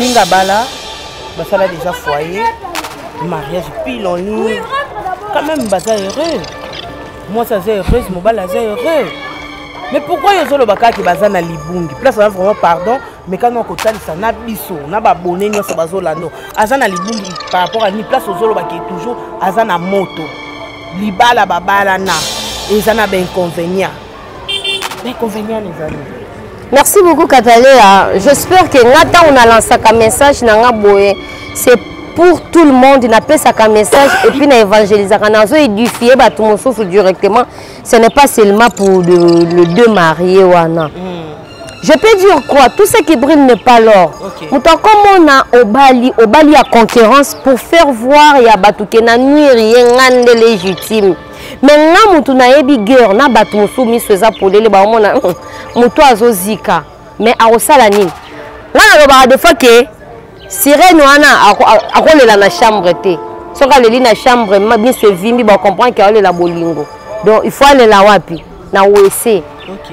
Ninga bala, ça a déjà foyer, mariage pile en ligne. Quand même, ça heureux. Moi, ça c'est heureux, mon bal c'est heureux. Mais pourquoi ils ont le baka qui bazan na libungi? Place on a vraiment pardon, mais quand on côté ça na biso, na ba bonné nous ça bazolano. Azana libungi par rapport à ni place aux zolo baki toujours azana moto. Libala babala na. Et ça n'a pas d'inconvénient. L'inconvénient les amis. Merci beaucoup Kataléa. J'espère que Nata on a lancé un message na boye. C'est pour tout le monde, on appelle ça un message et puis on évangélise. On a édifié tout mon souffle directement. Ce n'est pas seulement pour le deux mariés wana. Je peux dire quoi? Tout ce qui brille n'est pas l'or. Comme on a au Bali à concurrence pour faire voir ya batu ke na nuire rien légitime. Maintenant on a ebi guerre na batu musumi soza polele ba mona muto azozika mais a osala nini? Ngana ba de fois que sirène wana akolela na chambre te. Soka leli na chambre ma bien se vimbi ba comprendre que akolela bolingo. Donc il faut aller là wapi na WC.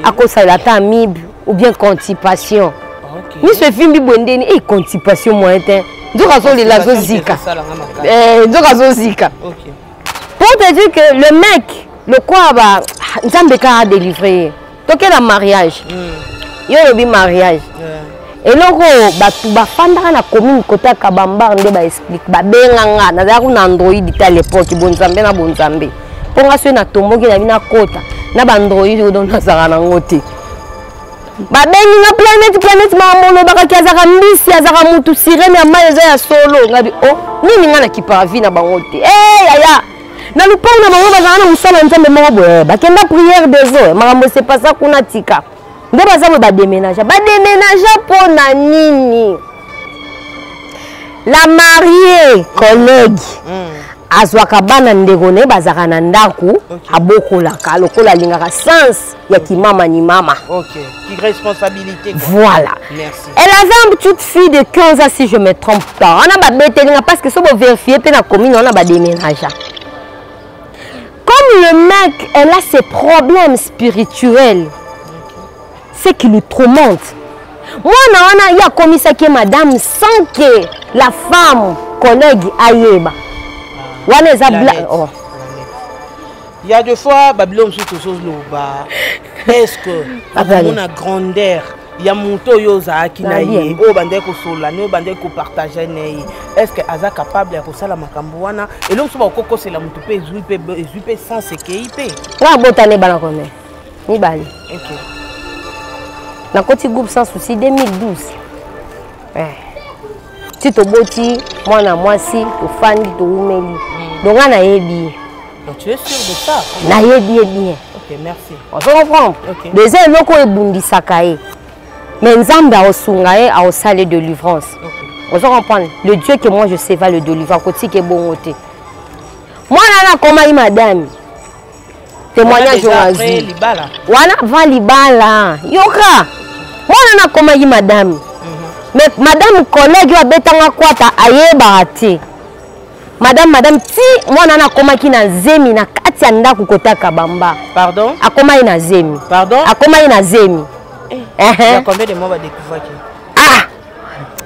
Akosala ta mib ou bien constipation. Ni se vimbi bondeni et constipation moyen. Ndoka so lela zo zika. Ndoka zo zika. Pour te dire que le mec, le quoi va, Nzambe ka délivrer. Donc il y a mariage. Il y a un mariage. Et là, tu vas faire la commune côté Kabamba, on va expliquer. Ba benga na za kuna Android à l'époque, bonzambe na bonzambe. Pour nga so na tombo ki na bina kota, na ba Android o don na zara na ngote. Ba bengi na planète mamolo baka kiazaka mbisi azaka mutu sirene ya maeza ya solo ngabi oh nini ngana kipavi na bangote. Yaya na lupango na bango bazana musala nzambe moko boye bakenda prière des eaux makambo c'est pas ça kuna tika nde baza ba déménager pona nini la mariée collègue azwaka bana ndeko ne bazaka na ndaku abokolaka lokola lingaka sens ya kimama ni mama. Qui responsabilité. Voilà. Merci. Elle avait une petite fille de 15 ans si je me trompe pas. On a ba betelinga parce que si on vérifier pe na commune on a ba déménager. Comme le mec, elle a ses problèmes spirituels, c'est qui lui tourmente. Moi, il y a commis ça que madame sans que la femme collègue aille. Il y a des fois, Babylone sur tout chose est-ce que on a grandeur? Il y a mon toyoza qui n'a eu au bandé ko sola ne bandé ko partager ne est-ce que aza capable ya ko sala makambo wana et donc so ba koko c'est la mutu pe zupe sans ce qu'il paye wa botane bana combien ni bali na koti groupe sans souci 2012 ti to boti mwana mwasi to fandi to umeli donc ana yebi. Donc tu es sûr de ça? Na yebi bien. OK, merci. On se comprend. Déjà loko ebundisaka ye. Mais Nzambe a osungaye a osale de délivrance. On se comprend. Le Dieu que moi je sais va le délivrer côté que bon côté. Moi là comment madame. Témoignage après libala. Wana va libala. Yoka. Moi là comment madame. Mais madame collègue wa betanga kwata ayeba ati. Madame ti moi na comment ki na zemi na kati ya ndaku kota Kabamba. Pardon? Akoma ina zemi. Pardon? Akoma ina zemi. Il y a combien de mois va découvrir qui?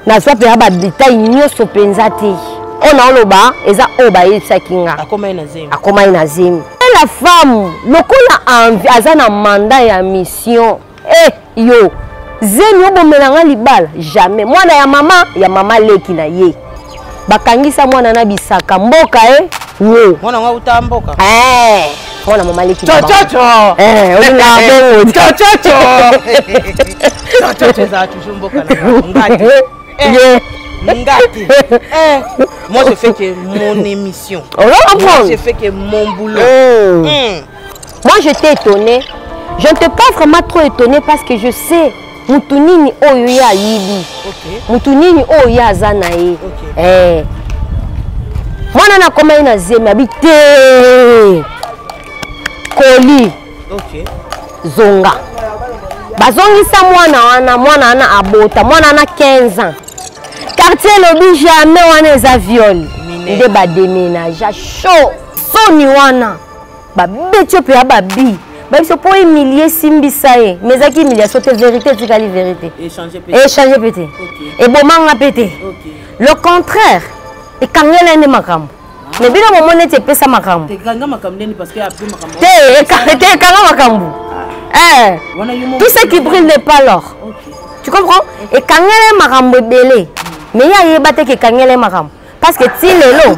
Na soit pe ba détail nyoso penza te. On loba eza oba yesa kinga. Akoma ina zemi. Akoma ina zemi. La femme, lokola azana mandat ya mission. Yo. Zemi obomelanga libala jamais. Mwana ya mama leki na ye. Bakangisa mwana na bisaka mboka wo. Mwana nga utamboka. Mwana mama leki. Chochocho. Olinga bongo. Chochocho. Chochocho za chumboka na ngati. Ngati. Moi je fais que mon émission. Moi je fais que mon boulot. Moi je t'ai étonné. Je ne t'ai pas vraiment trop étonné parce que je sais mutunini oyo ya yibi. Mutunini oyo ya zanae. Mwana na koma ina zemi abite. Koli. Zonga. Bazongisa mwana ana abota, mwana ana 15 ans. Quartier lobi jamais wana eza viol. Nde ba déménage chaud. Soni wana. Ba betio pe babi. biso pour humilier Simbisa ye mais zaki humiliation te vérité tikali vérité échanger pété et bomanga pété le contraire et kangela ne makambo mais bien moment nete pesa makambo te kanga makambo neni parce que après makambo te kanga makambo tout ce qui brille n'est pas l'or tu comprends et kangela makambo belé mais ya yeba te que kangela makambo parce que ti lelo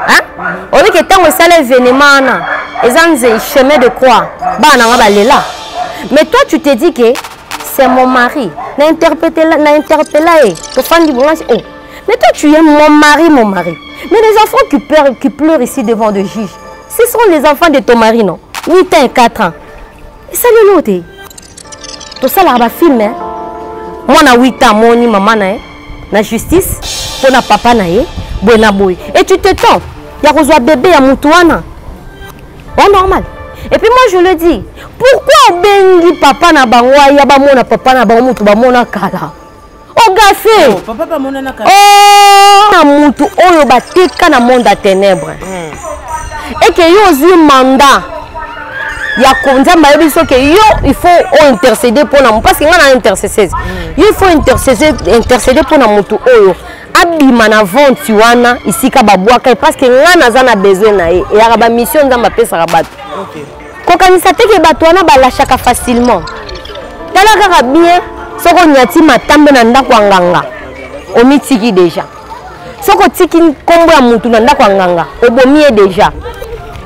hein on dit que tant que ça l'événement na ezanze chemin de croix ba na ba lela mais toi tu te dis que c'est mon mari na interpellé to fandi bonasi oh mais toi tu es mon mari mais les enfants qui pleurent ici devant le juge ce sont les enfants de ton mari non 8 ans et 4 ans et ça le noté tout ça là ba film hein moi na 8 ans moni maman na justice pour na papa na ye Buena boy. Et tu te tends. Il y a besoin bébé à Moutouana. Oh normal. Et puis moi je le dis. Pourquoi bengi papa na bangwa ya ba mona papa na ba mutu ba mona kala. Oh gafé. Oh papa ba mona na kala. Oh na mutu oyo ba teka na monde à ténèbres. Et que yo zi mandat. Ya konza ba biso que yo il faut intercéder pour na parce que ngana intercéder. Il faut intercéder pour na mutu oyo. Abima na vente wana ici ka babwaka parce que ngana za na besoin na ye et ya ba mission nzamba pesa ka bato. OK. Ko kanisa te ke bato wana ba lâchaka facilement. Tala kaka bien soko nyati matambe na ndako nganga. Omitiki déjà. Soko tiki kombo ya mutu na ndako nganga, obomie déjà.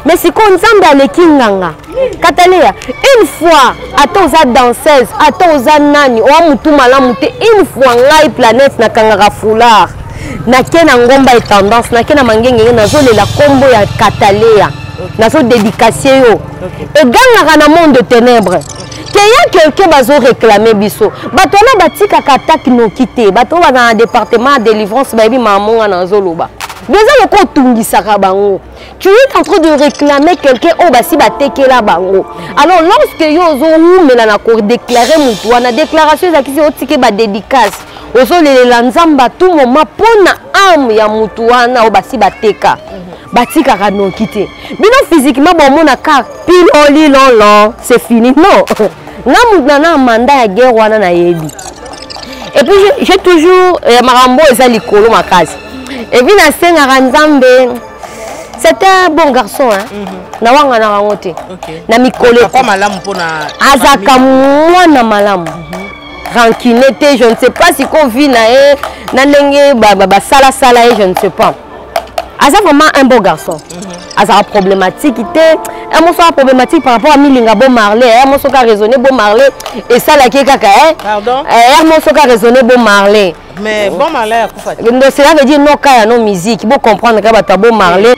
Mais si ko nzambe aleki nganga. Katalea une fois atoza danseuse, atoza nani, o mutu malamu te une fois ngai planète na kangaka foulard. Na kena ngomba et tendance na kena mangenge na zo la combo ya Katalea na zo dédicacer yo et ganga na monde de ténèbres que y a quelqu'un bazo réclamer biso bato na batika katak no kité bato ba na département de délivrance ba bi mamonga na zo loba déjà le ko tungisaka bango tu es en train de réclamer quelqu'un au basi batekela bango alors lorsque yo zo mela na ko déclarer mutu na déclaration za kisi otike ba dédicace ozolela nzamba tout moment pona âme ya mutu wana o basi bateka batika kanoki te bino physiquement bon mona ka piloli lolo c'est fini non na mutu na mandat ya guerre wana na yebi et puis j'ai toujours marambo eza likolo makasi et puis na senga nzambe c'est un bon garçon hein na wanga na rangote na mikolo pas malamu pona azaka mwana malamu rancunité, je ne sais pas si qu'on vit na ndenge ba sala je ne sais pas. Asa vraiment un beau garçon. Asa problématique un morceau problématique par rapport à Milinga Bon Marley, un morceau qui a raisonné Bon Marley et ça la qui kaka pardon. Un morceau qui a raisonné Bon Marley. Mais Bon Marley a quoi? Donc cela veut dire non kaya non musique, faut comprendre que ba Bon Marley.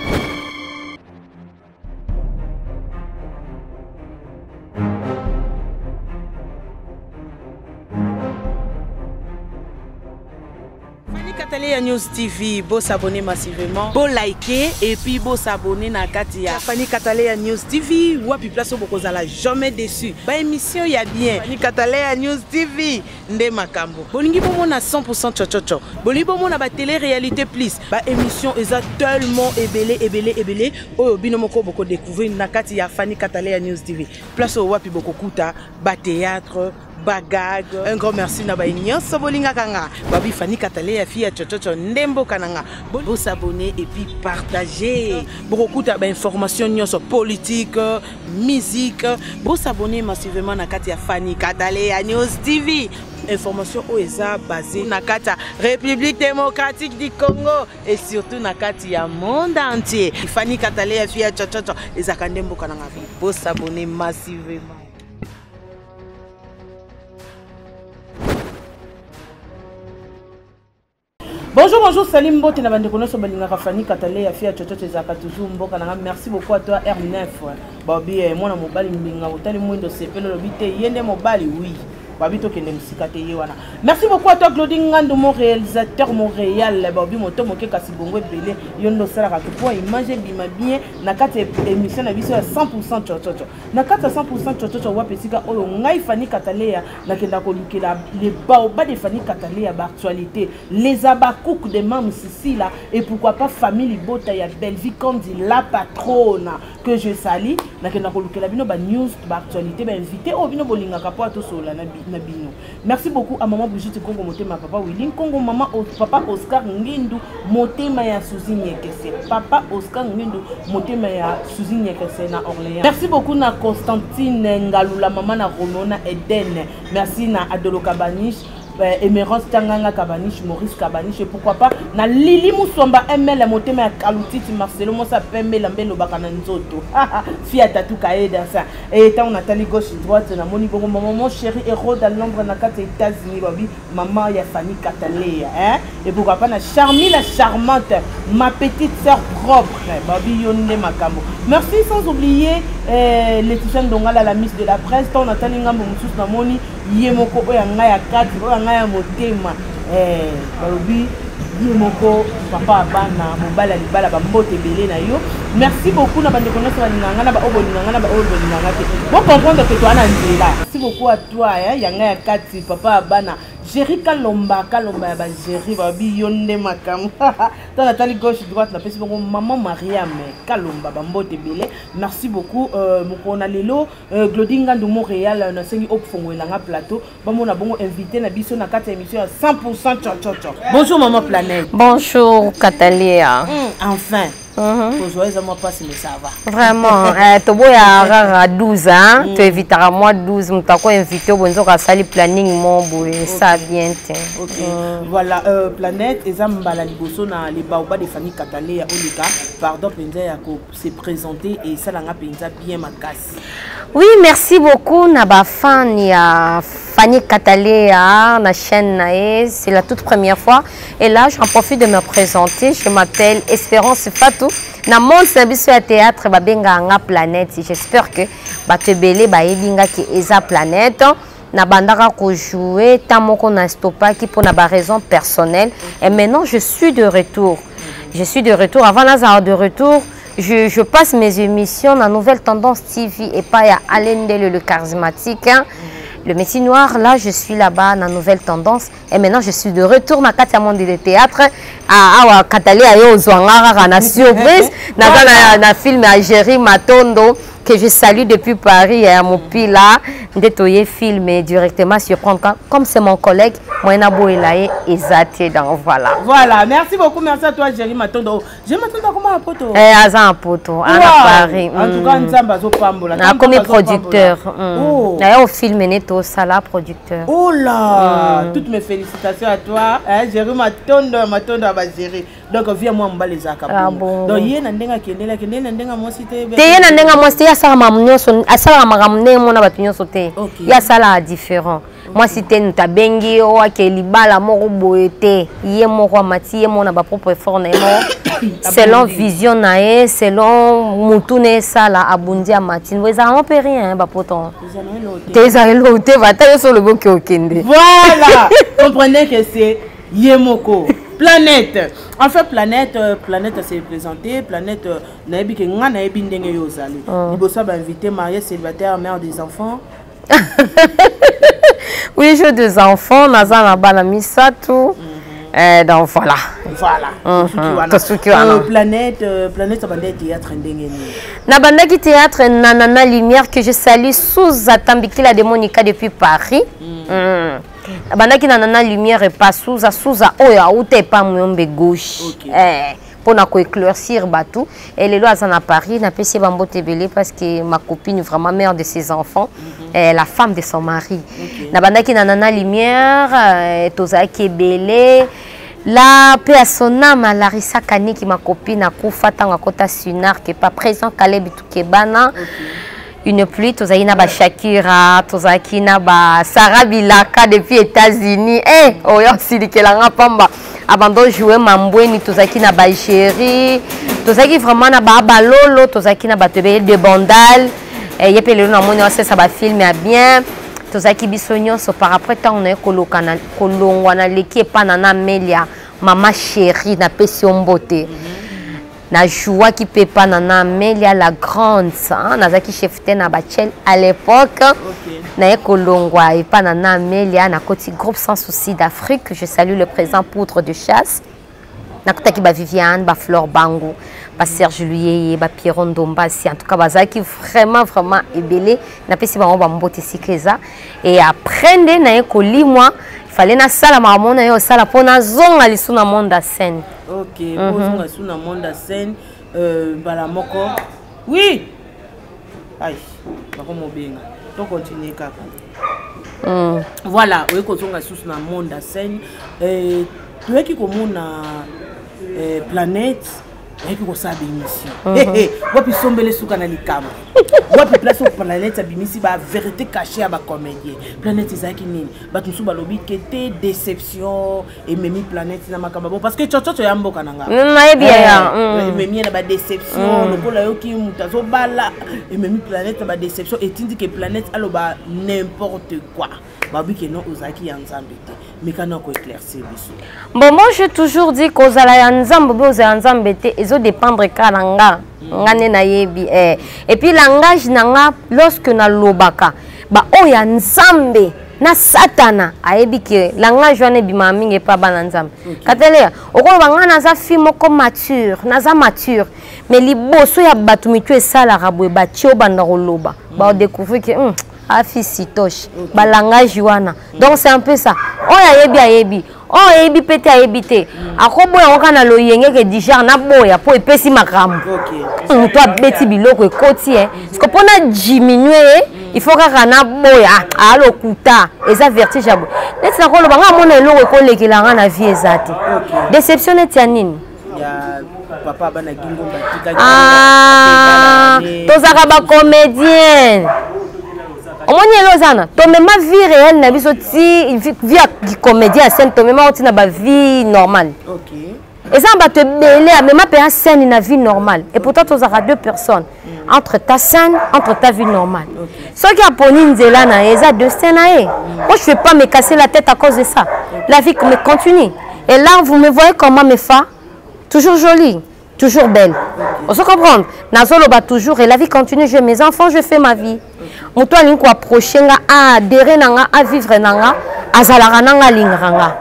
Katalea News TV, beau s'abonner massivement, beau liker et puis beau s'abonner na Katia. Fanny Katalea News TV, wapi place au la jamais déçu. Ba émission y a bien. Fanny Katalea News TV, nde makambo. Bolingi bomo na 100% chochocho. Bolingi bomo na ba télé réalité plus. Ba émission eza tellement ébélé. Oyo bino moko boko découvrir na Katia Fanny Katalea News TV. Place au wapi boko kuta, ba théâtre. Bagag, un grand merci na ba nyonso bolinga kanga babi Fanny Katalea fille chochocho ndembo kananga bo s'abonner et puis partager beaucoup de informations nyonso politique musique bo s'abonner massivement na kati ya Fanny Katalea News TV information oeza basée na kati ya République démocratique du Congo et surtout na kati ya monde entier Fanny Katalea fille chochocho ezaka ndembo kananga bo s'abonner massivement. Bonjour, Salim Bote na bande kono so balinga Fanny Katalea fia chochote za katuzu mboka na merci beaucoup à toi R9. Babi mwana mobali mbinga utali mwindo sepelo lobite yende mobali oui. babito kende musika te yewana. Merci beaucoup à toi Claudie Ngando, mon réalisateur Montréal babi moto moke kasi bongo belé yondo sala ka pour image bima bien na kati émission na biso ya 100% chochocho na kati 100% chochocho wa pesika oyo ngai Fanny Katalea na kenda ko lukela les baobas de Fanny Katalea ba actualité les abakouk de Mam Sicila et pourquoi pas famille Bota ya belle vie comme dit la patronne que je salue na kenda ko lukela bino ba news ba actualité ba invité o bino bolinga ka po to sola na bino. Merci beaucoup à maman Brigitte Congo Motema papa Willing Congo maman papa Oscar Ngindu Motema ya Suzine Kese papa Oscar Ngindu Motema ya Suzine Kese na Orléans. Merci beaucoup na Constantine Ngalula maman na Romona Eden. Merci na Adolo Kabanish Emerance Tanganga Kabanish, Maurice Kabanish et pourquoi pas na Lili Moussomba ML Motema ya Kalutiti Marcelo Mosa Pembe Lambelo Bakana Nzoto Fia Tatou Kaeda ça et tant Nathalie gauche droite na Moni Bongo maman chéri héros dans l'ombre na kate États-Unis babi maman ya Fanny Katalea hein et pourquoi pas na Charmy la charmante ma petite sœur propre babi yonde makambo. Merci sans oublier Laetitia Ndongala la miss de la presse tant Nathalie Ngambo Moussous na Moni Yemoko Oyanga ya 4 Oyanga Motema barobi Yemoko papa bana mobala libala ba mbote belé na yo. Merci beaucoup na bande connaître na ngana ba obolinganga na ba obolinganga te. Bon comprendre que toi na nzela. Merci beaucoup à toi yanga ya 4 papa bana Jerry Kalomba ya ba Jerry babi yonde makam. Dans la tali gauche droite na pesi bongo maman Mariam Kalomba ba mbote belé. Merci beaucoup mokona lelo Glodinga de Montréal na sengi opfongwelanga plateau ba mona bongo invité na biso na kata émission à 100% chochocho. Bonjour maman Planète. Bonjour Katalea. Enfin. Joyeuse moi pas mais ça va. Vraiment tobo ya rara 12 hein. Tu éviteras moi 12 mutako invité bonzo ka sali planning mon boy ça bien te. OK. Voilà Planète ezambala liboso na les baobas de Fanny Katalea Olika pardon penza ya ko se présenter et ça langa penza bien makasi. Oui, merci beaucoup Naba fan ya Fanny Katalea na chaîne nae, c'est la toute première fois et là j'en profite de me présenter, je m'appelle Espérance Fatou. Na mon service à théâtre babenga nga Planète. J'espère que bato belé ba yebinga ki eza Planète. Na bandaka ko jouer tamoko na stopaki pour na ba raison personnelle et maintenant je suis de retour. Je suis de retour avant la de retour. Je passe mes émissions dans Nouvelle Tendance TV et pas à Alendele le charismatique. Hein. Le métier noir, là, je suis là-bas dans Nouvelle Tendance. Et maintenant, je suis de retour dans Katia Monde de théâtre. À Katalea, à Zouangara, na surprise. Dans un film à Jerry Matondo, que je salue depuis Paris, à Mopila. Détoyer film directement surprendre. Comme c'est mon collègue, moi, Naboelaye, Ezate. Donc voilà. Voilà, merci beaucoup. Merci à toi, Jerry Matondo. Jerry Matondo, comment un poteau? À Poto, à Paris. En tout cas, Nzamba Zopambola. Comme producteur. D'ailleurs, au film, Neto Sala, producteur. Oh là! Toutes mes félicitations à toi. Jerry Matondo, Matondo à Jerry. Donc, viens moi, m'ba les acapes. Ah bon? Donc, yé n'andenga kendela, kendela n'andenga moi si t'es. T'es n'andenga moi si y'a ça mamnio son, à ça ma ramener mon abatunyo sauté. Y'a ça là différent. Moi si t'es n'ta bengi o akeli bala moro boete, yé moro mati yé mon aba propre effort na mo. Selon vision nae, selon mutune ça là abundi amati. Vous avez un peu rien ba poton. T'es à l'autre, va t'aller sur le bon qui okende. Voilà. Comprenez que c'est Yemoko. Planète. En fait, Planète s'est présentée. Planète, naebi ke nga naebi ndenge yo zali. Libosa ba invité marié célibataire, mère des enfants. Oui, j'ai deux enfants, Nazana Banamisa tout. Donc voilà. Voilà. Planète, ça va être théâtre ndenge ni. Na bandaki théâtre Nanana Lumière que je salue sous Atambikila de Monica depuis Paris. Bandaki Nanana Lumière et pas sous oya ou t'es pas mwombe gauche. Pour na éclaircir batou et les lois à Paris n'a pas si bambo tebele parce que ma copine vraiment mère de ses enfants la femme de son mari na bandaki Nanana Lumière tozaki belé la persona ma Larissa Kaniki ma copine a kufa tanga kota Sunar qui pas présent Caleb Tukebana une pluie tozaki na ba Shakira tozaki na ba Sarah Bilaka depuis États-Unis oyo silikelanga pamba abandon jouer mambweni tozaki na ba Chéri tozaki vraiment na ba balolo tozaki na ba tebe de bandal yepelelo na moni ça ba film bien tozaki biso nyonso par après tant on est kolongwa na leki epana na Amelia mama chérie na pesi mbote na joie qui peut pas na Amelia la grande hein nazaki chef na bachel à l'époque na kolongwa epana na Amelia na koti groupe sans souci d'Afrique. Je salue le présent poudre de chasse na kotaki ba Viviane ba Flore Bango ba Serge Luyeye ba Pierre Ndomba si en tout cas bazaki vraiment ébélé na pesi bango ba mbote sikeza et après na kolimwa il fallait na sala maman na yo sala pona zonga lisu na monde scène. OK, zonga lisu na monde scène bala moko. Oui. Aïe, ba ko mobenga. To continuer kaka. Voilà, oui ko zonga lisu na monde scène tu es qui komona planète et qui kosa bémission wapi sombele suka na likama wapi place au planète abimisi ba vérité cachée à ba comédien planète ezaki nini ba tusu ba lobi kete déception et memi planète na makamba bon parce que chocho ya mboka nanga na bien ya memi na ba déception lokola yo ki mutazo bala et memi planète na ba déception et tindi que planète aloba n'importe quoi babi que non ozaki ya nzambe te mais kana ko éclaircir biso. Bon moi j'ai toujours dit qu'ozala ya nzambe bo za nzambe te ezo dépendre kalanga ngane na yebi et puis langage nanga lorsque na lobaka ba o ya nzambe na satana ayebi ke langage wana bima mingi pa bana nzambe katelea okolo bangana za fi moko mature naza mature mais liboso ya batu mitu esala rabwe ba tio banda koloba ba découvrir que afisi toche ba langage wana donc c'est un peu ça o ya yebi oh yebi pete ayebite akoboya okana lo yenge ke dijar na boya po epesi makambo muto abeti biloko ekoti parce que pona diminuer il faut kaka na boya alo kuta eza vertige abo neti na koloba nga mona eloko ekolekela nga na vie ezate déception neti ya nini ya papa bana gingo batika tozaka ba comédien omoni elozana to même vie réelle na biso ti vie du comédien scène to même oti na ba vie normale OK et ça ba te belé même pas scène na vie normale et pourtant tu as deux personnes entre ta scène entre ta vie normale ce qui a poni nzela na eza deux scènes moi je vais pas me casser la tête à cause de ça la vie me continue et là vous me voyez comment me fa toujours jolie toujours belle on se comprend nazolo ba toujours et la vie continue j'ai mes enfants je fais ma vie mutu alingi koapproche nga adere nanga avivre nanga azalaka nanga alingaka nga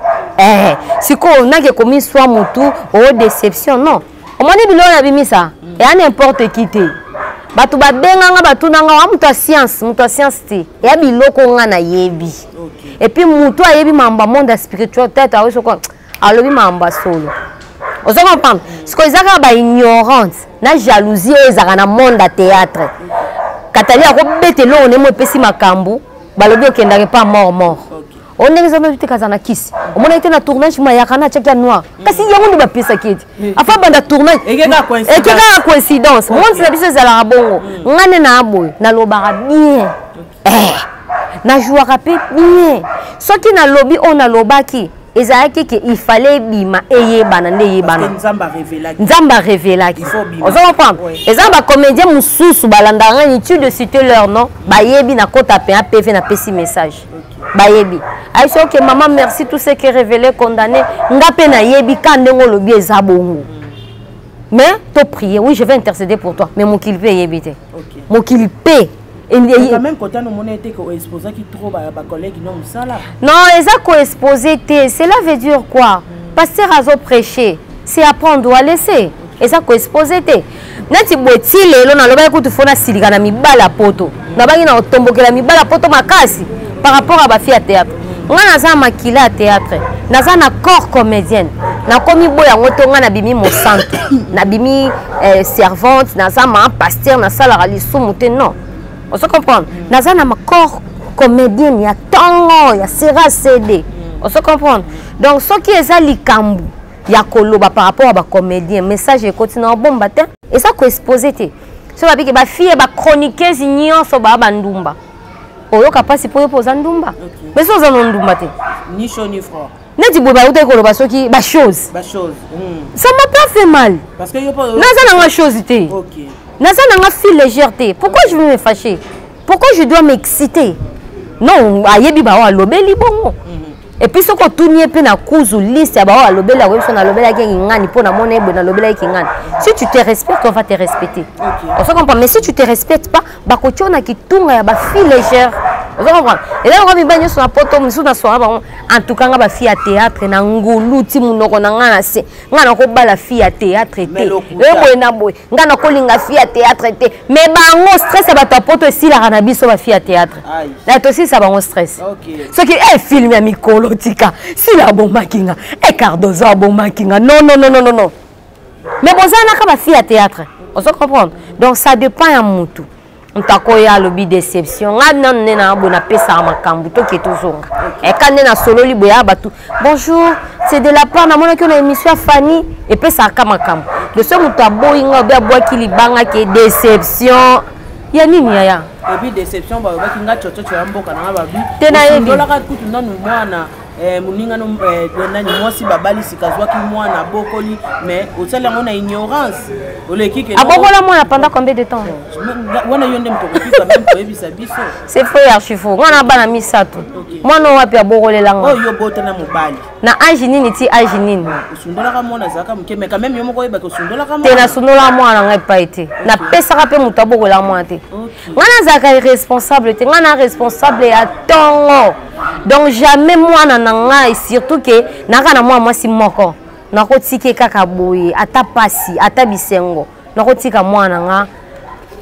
sikoyo nake komiswa mutu o déception non omoni biloko na bimisa eya n'importe qui te bato babenganga batunanga wa mutu ya science te eya biloko nga na yebi et puis mutu ayebi mamba monde spirituel tete awesoko alobi mamba solo ozo comprendre sikoyo ezaka ba ignorante na jalousie ezaka na monde ya théâtre Katali a robete lo on est pesi makambu balobi okendake pas mort on est jamais te kazana kiss on a été na tournage mayaka na tchaka noir kasi yango ndi ba pesa kiti afa banda tournage ekeka coïncidence monde na biso ezala bongo ngane na aboy na lobaka bien na jouaka pe bien soki na lobi on a lobaki ezalaki ke il fallait bima eyebana nde yebana nzamba révélaki ozo comprendre eza ba comédien mususu balandanga inutile de citer leur nom bayebi na kota pe un PV na pesi message bayebi aïso que maman merci tout ce qui est révélé condamné ngape na yebi kandengo lobi eza bongo mais to prier oui je vais intercéder pour toi mais mon kilpe yebite mon kilpe quand même quand on a été exposé qui trop ba collègue non sala non eza ko exposé té cela veut dire quoi pasteur azo prêcher c'est apprendre à laisser eza ko exposé té nati boti lelo na loba ekutu fona silika na mibala poto na bangi na otombokela mibala poto makasi par rapport à ba fille à théâtre nga naza makila à théâtre naza na corps comédienne na komi boya ngoto nga na bimi mo centre na bimi servante naza ma pasteur na sala lisumu té non on se comprend naza na ma corps comédienne ya tango ya sera CD on se comprend donc ce qui est likambu ya koloba par rapport à ba comédien message et continue bomba te et ça ko exposer te so ba biki ba fille ba chroniqueuse nyonso ba bandumba oyo kapasi po poza ndumba mais so za ndumba te ni chaud ni froid neti boba uta koloba soki ba chose ça m'a pas fait mal parce que yo naza na chose te OK naza na fille légèreté pourquoi je veux me fâcher pourquoi je dois m'exciter non ayebi ba wa lobeli bongo et puis soko tunie pe na kuzu liste ya ba wa lobela ko so na lobela ki ngani po na mona ebe na lobela ki ngani si tu te respectes on va te respecter on se comprend mais si tu te respectes pas ba ko tiona ki tunga ya ba fille légère on se comprend et là on va bien sur la poto musu na soa ba en tout cas nga ba fille à théâtre na ngulu ti munoko na ngana se ngana ko ba la fille à théâtre te ebo na boy ngana ko linga fille à théâtre te mais ba ngo stress ba ta poto si la kana biso ba fille à théâtre là to si ça ba ngo stress ce qui est film ya mikolo tika si la bomba kinga et Cardozo bomba kinga non mais bon ça n'a pas fille à théâtre on se comprend donc ça dépend à mutu on t'a koya lobby déception ngana nena bona pesa makambu to ke tozonga et quand nena solo liboya batu bonjour c'est de la part na mona que na émission Fanny et pesa makambu de ce mutu aboyinga ba boaki libanga ke déception ya nini ya et puis déception ba kinga chocho ya mboka na ba bi tena yebi dola ka kutu nanu mwana muninga no nani mwasi babali sikazwa ki mwana bokoli mais osala ngona ignorance oleki ke abokola mwana pendant combien de temps wana yonde mtoko quand même ko ebisa biso c'est faux archi faux ngana bana misato mwana wapi abokolela ngo yo bota na mobali na age nini ti age nini osundola ka mwana zaka mkeme quand même yo moko yeba ko sundola ka mwana tena sundola mwana ngai pa ete na pesa ka pe mutu abokola mwana te ngana zaka irresponsable te ngana responsable ya tongo donc jamais mwana na ngai surtout que naka na mwa si moko nakotike kaka boye ata pasi ata bisengo nakotika mwana nga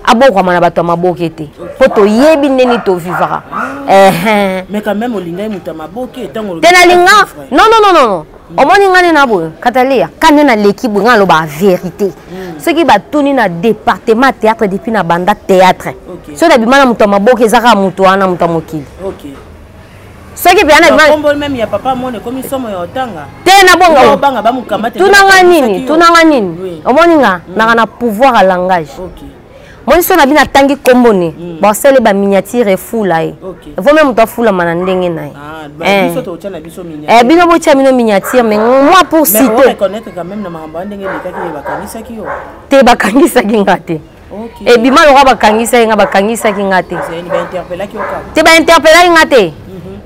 aboko mana bato maboke te poto yebi neni to vivra mais quand même olinga muta maboke tango tena linga non omoni ngane na boye katalia kane na l'équipe ngalo ba vérité ce qui ba tuni na département théâtre depuis na banda théâtre so da bimana muta maboke zaka mutu wana muta mokili ce qui bien na même ya papa mone comme somo ya otanga tena bongo banga ba mukamate tunanga nini omoni nga na pouvoir à langage moi so na bina tangi komboni ba sele ba miniature fula e faut même to fula mana ndenge na biso to tshana biso miniature bino bo tshana mino miniature mais moi pour citer mais on reconnaître quand même na mamba ndenge lekaki ba kanisa ki yo te ba kanisa ki ngate et bima lo ba kanisa nga ba kanisa ki ngate ba interpeller ki oka te ba interpeller ngate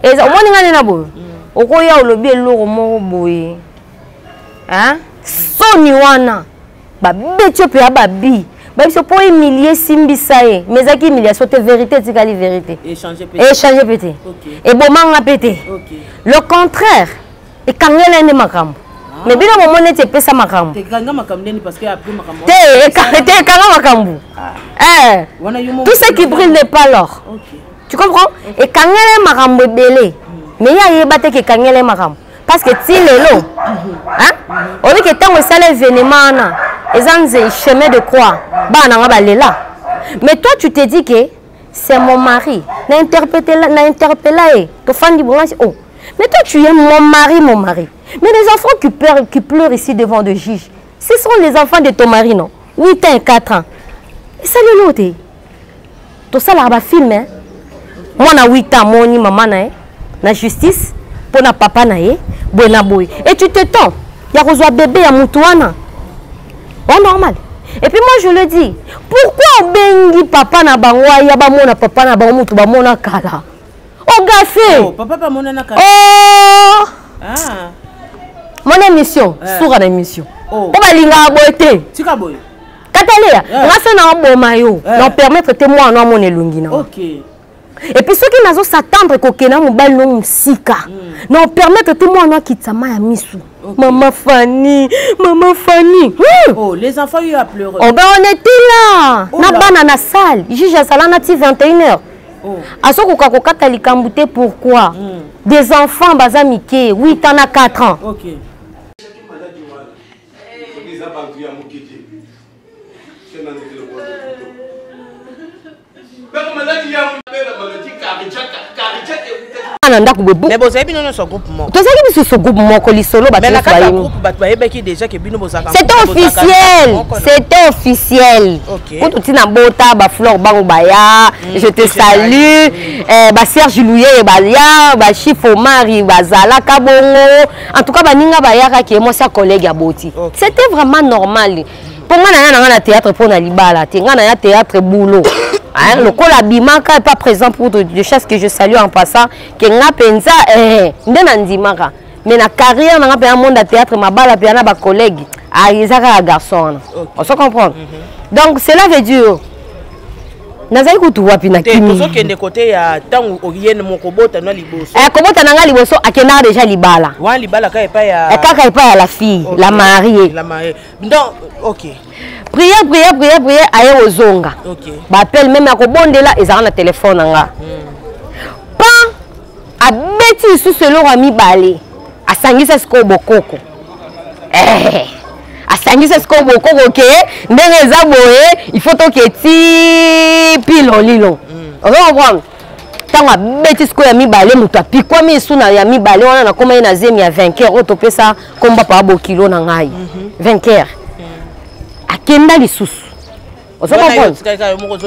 et omoni ngane na boyo okoya olobi eloko moko boye hein soni wana ba betio pe babi ba biso po humilier simbisa ye mais aki humiliation te vérité tikali vérité échanger pété et bomanga pété le contraire et kangela ne makambo mais bino momone te pesa makambo te kanga makambo ni parce que après makambo te kanga makambo tout ce qui brille n'est pas l'or tu comprends et kangela makambo belé mais ya yeba te ke kangela makambo parce que ti lelo hein on dit que tant que ça l'événement na ezanze chemin de croix bana nga balela mais toi tu te dis que c'est mon mari na interpellé to fandi bonasi oh mais toi tu aimes mon mari mais les enfants qui pleurent ici devant le juge ce sont les enfants de ton mari non 8 ans et 4 ans et ça le loté to ça la ba film hein moi na 8 ans moni maman na na justice pour na papa na ye buena boy et tu te tends ya kozwa bébé ya mutuana oh normal et puis moi je le dis pourquoi bengi papa na bango ya ba mona papa na bango mutu ba mona kala oh gafé oh papa ba mona na kala oh mon émission sur une émission oh ba linga boyete tika boy katalia ngasa na boma yo non permettre te moi na mon elungi na OK. Et puis ceux qui n'ont s'attendre qu'aucun mobile non sika non permettre tout le monde qui t'ama ya misu maman Fanny oh les enfants ils a pleuré oh ben on était là na bana na salle juge sala na 21h oh asoko kokata likambute pourquoi des enfants bazamike 8 ans à 4 ans OK mais vous avez bien son groupe moko. Toi ça qui ce groupe moko lisolo ba mais la carte groupe ba bayebeki déjà que bino bozaka. C'était officiel. Quand tu na bota ba fleur bango baya, je te salue. Ba Serge Louye ba ya, ba Chifo Mari ba zala kabongo. En tout cas ba ninga ba ya ka moi sa collègue ya boti. C'était vraiment normal. Pour moi na théâtre pour na libala, te nga na théâtre boulot. Hein, le col abimaka est pas présent pour de choses que je salue en passant. Que nga penza ndemandimaka. Mais na carrière na nga monde de théâtre mabala pe na ba collègue. Ah izaka garçon. On se comprend. Donc cela veut dire nazali kutu wapi na kimi. Tozo kende côté ya tangu oyene mokobota na liboso. Kobota na nga liboso akenda déjà libala. Wa libala ka epa ya. Kaka epa ya la fille, la mariée. La mariée. Donc OK. Prière aye ozonga. OK. Ba appelle même ya kobondela ezaka na téléphone nga. Pas abeti sous ce loro ami balé. Asangisa siko bokoko. Asangisa siko bokoko ke ndenge za boye il faut to keti pilo lilo. On va comprendre. Tango abeti siko ya mibale mutu apikwa misuna ya mibale wana na koma ina zemi ya 20 heures otopesa komba pa bo kilo na ngai. 20 heures. Akenda lisusu. Oso comprendre.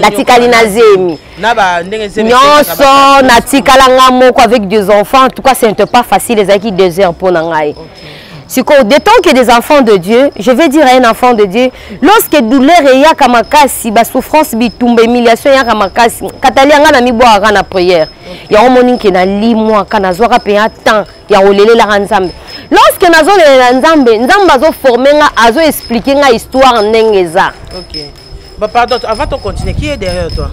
Natikali na zemi. Naba ndenge zemi. Nyonso natikala nga moko avec des enfants. En tout cas, ce n'est pas facile les acquis 2 heures pour ngai. C'est que de temps que des enfants de Dieu, je vais dire à un enfant de Dieu, lorsque douleur et ya kamakasi, ba souffrance bitumba humiliation ya kamakasi, katalia nga na miboa na prière. Ya omoni ke na limwa kana zwaka pe temps ya olele la nzambe. Lorsque nazo le nzambe, nzambe azo former nga, azo expliquer nga histoire ndengeza. OK. Bah pardon, avant de continuer, qui est derrière toi?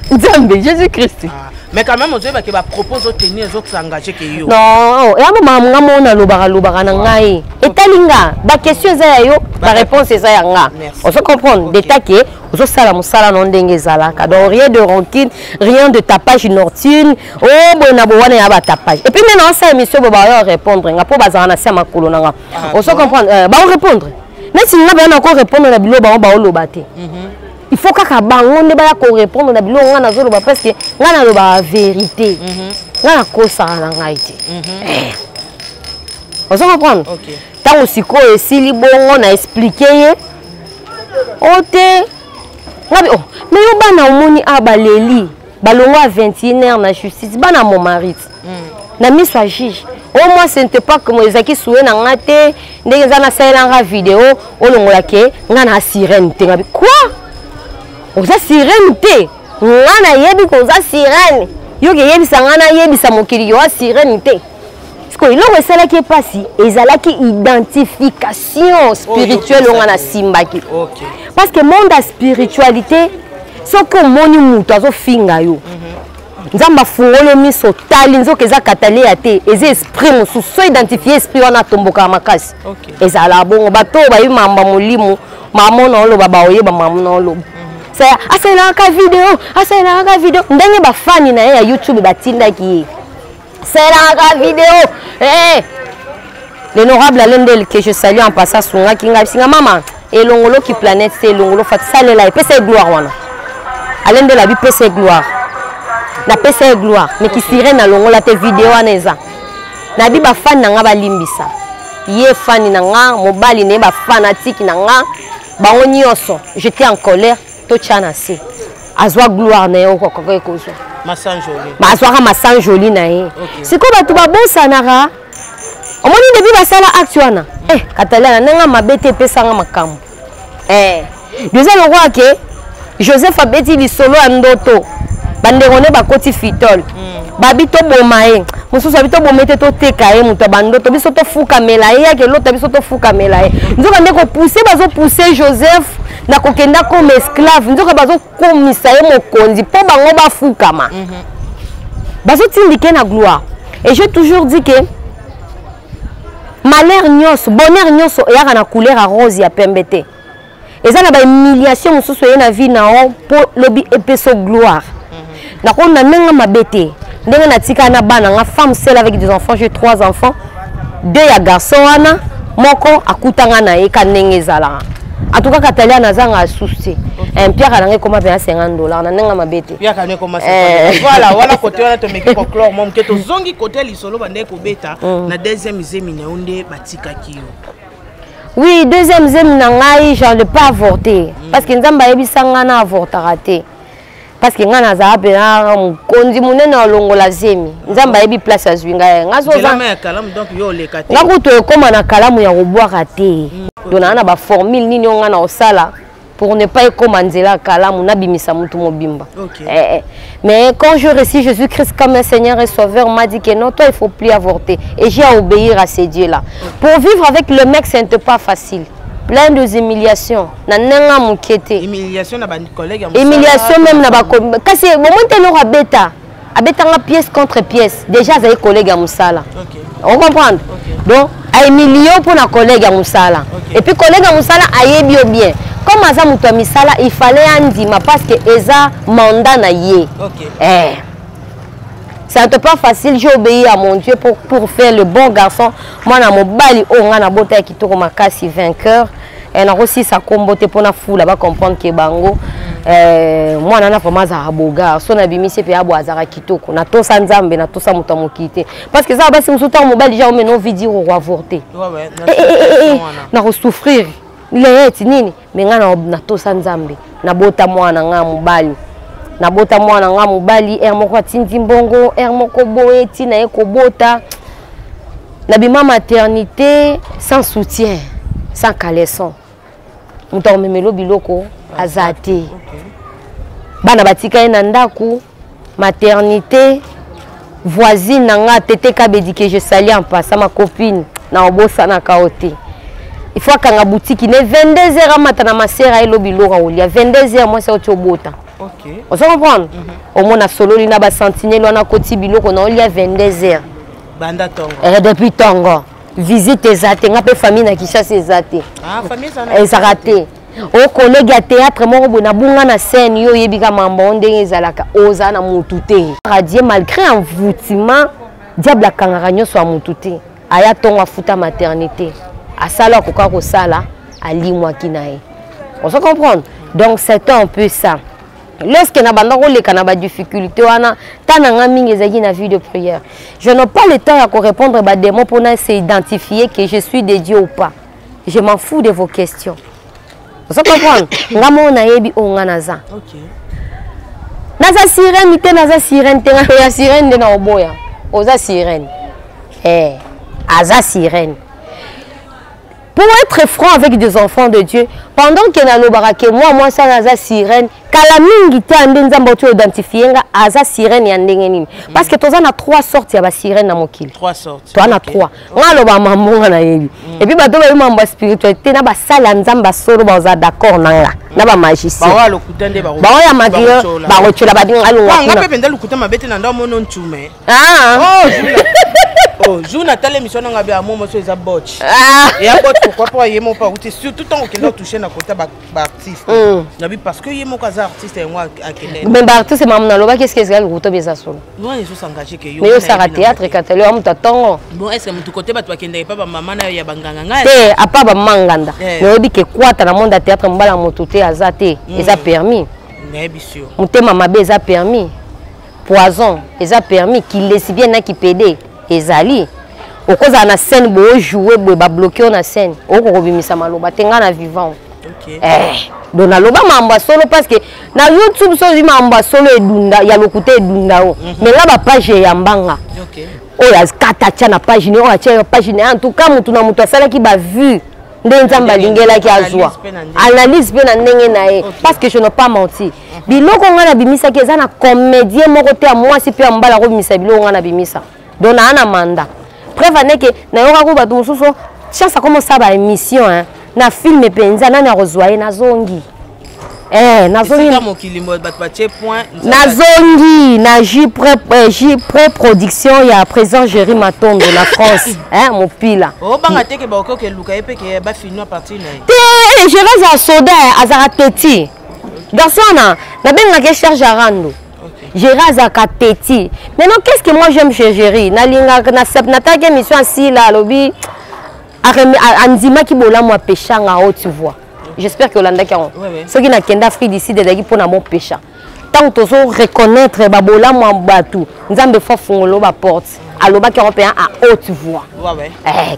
Nzambe, Jésus-Christ. Mais quand même, on va proposer aux tenir les autres s'engager que yo. Non, ya mama mona lobara na ngai. Etalinga, ba question za yo, ba réponse za yanga. On se comprend, d'état que ozo sala musala non ndenge zalaka. Donc rien de rancune, rien de tapage nocturne. Oh bona bo wana ya ba tapage. Et puis maintenant ça émission ba répondre nga po bazana na sia makolo na nga. On se comprend, ba répondre. Mais si nga ba na ko répondre na bilo ba lobate. Il faut que bango ne ba ko répondre na bilo nga na zo loba parce que nga na loba vérité. Nga na ko sa na ngai te. On se comprend? OK. Tant aussi ko esili bongo na expliquer ote ngabi oh mais yo bana omoni abaleli balongo à 21h na justice bana mon mari na miso a juge au moins ce n'était pas comme ezaki soué na ngate ndenge za na sala nga vidéo olongola ke nga na sirène te ngabi quoi oza sirène te nga na yebi ko za sirène yo ke yebisa nga na yebisa mokili yo sirène te. Il a qui est passé, ils ont qui identification spirituelle on a simbaki. Parce que monde de spiritualité, ce que moni muto azo finga yo. Nzamba fungolo miso tali nzoka eza katali ate, eza esprit musu so identifier esprit wana tomboka makasi. Eza la bongo bato ba yimamba mulimu, mamona lo baba oyeba mamona lo. Ça asela ka vidéo, ndenge ba fani na ya YouTube batinda ki. C'est la vidéo. L'honorable Alendel que je salue en passant sur la kinga singa maman et l'ongolo qui planète c'est l'ongolo fat salé la pèse gloire wana. Alendel la bi pèse gloire. Na pèse gloire mais qui sirène na l'ongolo te vidéo aneza. Na bi ba fan na nga ba limbisa. Ye fan na nga mobali ne ba fanatique na nga ba onyoso. J'étais en colère to chana se. Azwa gloire na yo kokoko ekozo. Massan joli na ye. C'est quoi tu vas bon sanara? On m'a dit depuis la salle actuelle. Catalina n'a ma bête pesa nga makambo. Deuxième roi que Joseph a bêti li solo andoto. Banderone ba koti fitol. Babito bomae. Musu sabito bomete to tekae muto bandoto biso to fuka melaye ke l'autre biso to fuka melaye. Nzoka ndeko pousser Joseph na kokenda comme esclave nzoka bazo komisa ye mokonzi po bango bafukama. Bazo tindike na gloire. Et j'ai toujours dit que malheur nyonso, bonheur nyonso yaka na couleur à rose ya pembete. Eza na ba humiliation mususu ye na vie na o po lobi epeso gloire. Na ko na nenga mabete. Ndenge na tika na bana nga femme seule avec des enfants, j'ai 3 enfants. 2 ya garçon wana, moko akutanga na ye ka ndenge ezala. En tout cas, Catalina n'a pas de souci. Un pierre à l'année comme $50. On a un bête. Pierre à comme voilà, voilà côté on a te mettre au chlore, mon que to zongi côté li solo bande ko beta na deuxième zemi na onde batika kiyo. Oui, deuxième zemi na ngai, j'en ai pas avorté parce que nzamba yebisanga na avorter raté. Parce que ngana za apena kondi munene olongola zemi. Nzamba yebi place ya zwinga ngazo za. Na kalamu donc yo le kate. Ngakuto ekoma na kalamu ya koboira te. Dona na ba formule nini onga na osala pour ne pas commander la kalamu na bimisa mutu mobimba. Okay. Mais quand je récite Jésus-Christ comme un Seigneur et Sauveur, on m'a dit que non, toi il faut plus avorter. Et j'ai à obéir à ces dieux-là. Pour vivre avec le mec, ce n'est pas facile. Plein de humiliations. Humiliation na ba collègue. Humiliation même na ba collègue. Kasi au moment où on abeta nga pièce contre pièce. Déjà les collègues à Moussala. Okay. On comprend. Okay. Donc a humilié pour na collègue à Moussala. Okay. Et puis collègue à Moussala aye bien. Comme aza muto misala, il fallait andima parce que eza mandat na yé. Okay. C'est pas facile, j'ai obéi à mon Dieu pour faire le bon garçon. Moi, na mobali on a boté qui tourne ma casse vainqueur. Et na aussi sa comboté pour na fou là-bas comprendre que bango. Moi na vraiment za aboga. So na bimi c'est pe abo azara kitoko. Na to sa nzambe na to sa muto mokité. Parce que ça ba si musuta mobali déjà on me no vidéo au avorter. Ouais. Na souffrir. Leti nini? Mais na to sa nzambe. Na bota mwana nga mobali. Na bota mwana nga mobali moko atindi mbongo moko boye tina ekobota na bima maternité sans soutien sans caleçon muto memelo biloko azate bana batika na ndaku maternité voisine nga tete kabedi que je salue en passant ma copine na obosa na kaote il faut kanga boutique ne 22h matana masera elo biloko olia 22h moi c'est otobota. Okay. On se comprend? Au moins, solo, il y a des sentinelles, on a côté biloko, on a 22h. Banda Tongo. Depuis Tongo. Visite les athées, on a des familles qui chassent les athées. Ah, famille, ça a été raté. Au collègue à théâtre, moi, on a bonga na scène, yo yebika mambo, ndenge zalaka, oza na mutute. Radier malgré un voûtement, diable a kangaranyo soit mutute. Aya Tongo a futa maternité. A sala koka ko sala, a li moi kinae. On se comprend? Donc c'est un peu ça. Lorsque na bandako les kanaba difficulté wana tananga mingi ezaki na vie de prière. Je n'ai pas le temps à répondre à des mots pour s'identifier que je suis de Dieu ou pas. Je m'en fous de vos questions. Vous comprenez? Ngamo na yebi onganaza. OK. Naza sirène te naza sirène te ya sirène de na oboya. Oza sirène. Aza sirène. Pour être franc avec des enfants de Dieu, pendant que na lobarake moi ça naza sirène, kala mingi te ande nzamba tu identifier nga aza sirène ya ndenge nini. Parce que toza na 3 sortes ya ba sirène na mokili. 3 sortes. Toi na 3. Nga loba mamunga na yebi. Et puis bato ba mambo spiritualité na ba sala nzamba solo ba za d'accord nanga. Na ba magicien. Ba wa lokutande ba. Ba ya magio ba rochola ba dinga lunga. Nga pe penda lokuta mabete na ndo mono ntume. Ah. Oh, jour Nathalie mission nga bia momo so eza botch. Et a botch pourquoi pas yemo pas outi surtout tant que toucher na côté ba artiste. Nabi parce que yemo kaza artiste et moi akele. Mais ba artiste mamna loba qu'est-ce que c'est le roto beza solo. Moi ils sont engagés que yo. Mais yo sara théâtre katalo am tatongo. Bon est-ce que mutu côté ba to akende pa ba mama na ya banganga nga. Te apa ba manganda. Mais obi ke kwata na monde théâtre mbala motuté azate, eza permis. Mais bien sûr. Mutema mabe eza permis. Poison, eza permis qu'il laisse bien na ki pédé. Ezali okoza na scène bo jouer bo ba bloquer na scène oko kobimisa maloba tenga na vivant. OK. Donc na loba mamba solo parce que na YouTube so di mamba solo edunda ya lokuta edunda o mais là ba page ya mbanga. OK. O ya kata na page ni o ya page ni en tout cas mutu na mutu asala ki ba vu nde nzamba lingela ki azwa analyse pe na ndenge na e parce que je n'ai pas menti biloko nga na bimisa ki eza na comédien moko te moi si pe mbala ko bimisa biloko nga na bimisa. Donc na ana manda preuve que na yoka ko bato mususu chance comme ça ba émission hein na film penza na na rozwaye na zongi nazongi na mokilimo bato ba che point nazongi na J pré production ya présent Jérémy Matondo la France hein mon pila oh banga te ke ba okoke luka epe ke ba finir partie na te je vais à soda azara petit garçon na benga ke charge arando. Géry azaka petit. Maintenant, qu'est-ce que moi j'aime chez Géry? Nalinga na sepnata émission assis là lobby. Anzima ki bola moi pécha nga tu vois. J'espère que Olanda ki on. Ceux qui na kenda Afrique d'ici de dagi pour na mon pécha. Tant que tu reconnaître ba bola moi batu. Nzambe fa fungolo ba porte. Aloba ki européen à haute voix.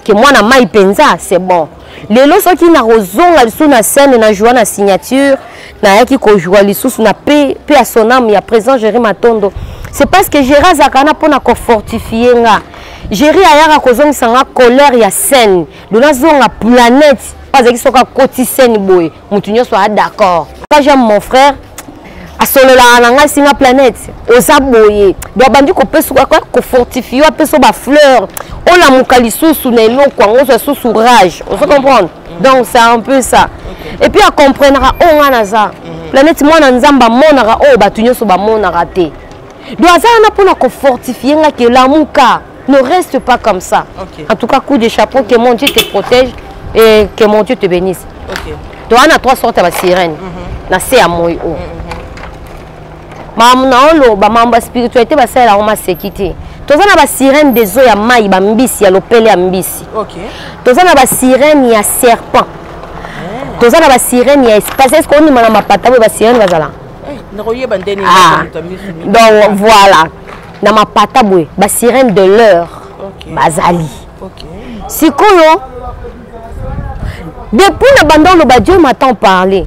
Que moi na mai penza, c'est bon. Les lots qui na rozonga sous na scène na joie na signature. Na yaki ko joie lisusu na paix à son âme ya présent Jérémy Matondo. C'est parce que Géry zakana pona ko fortifier nga. Géry ayaka ko zonga sanga colère ya scène. Dona zonga planète papa zaki soka koti scène boy mutunyo soit d'accord quand j'aime mon frère a solo la nanga singa planète oza boye do bandi ko peso ko fortifier peso ba fleur on la mukalisu na eloko ngo so sous rage on se comprendre donc c'est un peu ça et puis à comprendre on ngana za planète mona nzamba monaka o batunyo so ba monaka te do azana pour ko fortifier nga que l'amuka ne reste pas comme ça. En tout cas, coup de chapeau, que mon Dieu te protège et que mon Dieu te bénisse. Donc, on a 3 sortes de sirènes. Na c'est à moi. Ma spiritualité, c'est la sécurité. Tous on a la sirène des eaux, il y a maï, bambisi, il y a l'opélé, ambisi. Tous on a la sirène, il y a serpent. Tous on a la sirène, il y a espace. Est-ce qu'on a ma patate, la sirène, donc voilà. Na mapata boy ba sirène de l'heure bazali sikoyo depuis na bando lo ba Dieu m'attend parler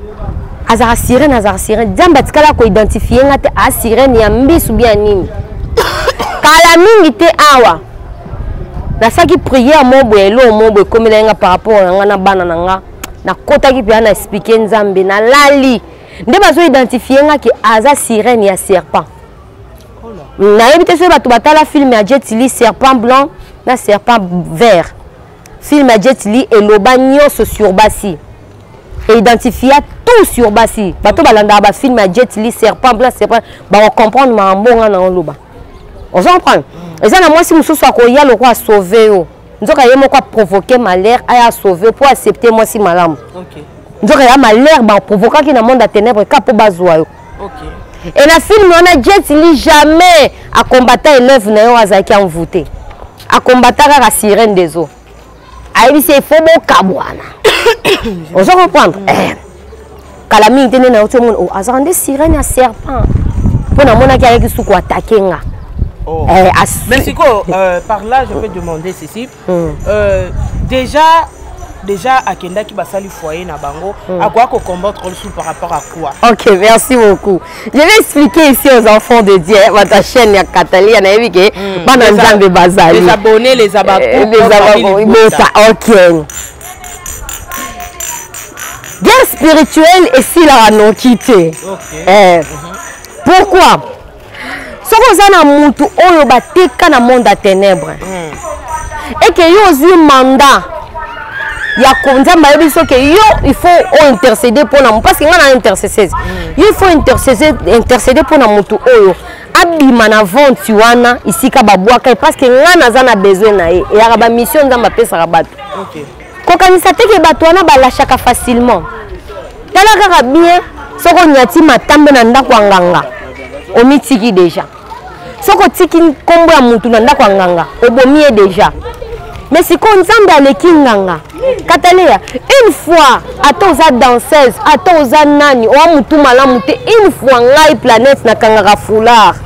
azara sirène diamba tikala ko identifier ngate a sirène ya mbisu bien nini kala mingi te awa na saki prière mo boy lo mo boy comme la nga par rapport nga na bana nga na kota ki pia na expliquer nzambe na lali nde bazo identifier nga ki aza sirène ya serpent. Na évité ce bateau batala film à Jet Li serpent blanc na serpent vert film à Jet Li et l'obagno sur Bassi et identifier tout sur Bassi bateau balanda ba film à Jet Li serpent blanc serpent ba comprendre ma mbonga na loba on s'en prend et ça na moi si muso so ko ya le quoi sauver o nzoka yemo quoi provoquer malheur aya sauver pour accepter moi si malamu nzoka ya malheur ba provoquer qui na monde à ténèbres capo bazwa yo et la film on a Jet Li jamais à combattre élève na yo azaki envoûté à combattre la sirène des eaux ayi c'est faux bo kabwana on se comprendre kala mingi tene na oto mon o azande sirène à serpent pour na mona ki ayaki suko attaquer nga mais siko par là je peux demander ceci déjà à Kenda qui basali foyer na bango à quoi qu'on combattre sous par rapport à quoi. Ok, merci beaucoup. Je vais expliquer ici aux enfants de Dieu votre chaîne ya Katali na evike bana nzambe bazali les abonnés les abakou ok. Guerre spirituelle et si la non quitté. Pourquoi? Soko zana mutu oyo bateka na monde à ténèbres. Et que yo zi mandat ya konzamba yebiso que yo il faut intercéder pour na parce que ngana intercéder il faut intercéder pour na mutu oyo abima na vente wana ici ka babwaka parce que ngana zana besoin na ye et araba mission nzamba pesa rabato kokanisa te ke bato wana balashaka facilement tala kaka bien soko nyati matambe na ndako nganga omitiki déjà soko tiki kombo ya mutu na ndako nganga obomie déjà. Mais si on s'en aleki nganga Katalia une fois atoza danseuse atoza nani o mutu malamu te une fois ngai planète na kangaka foulard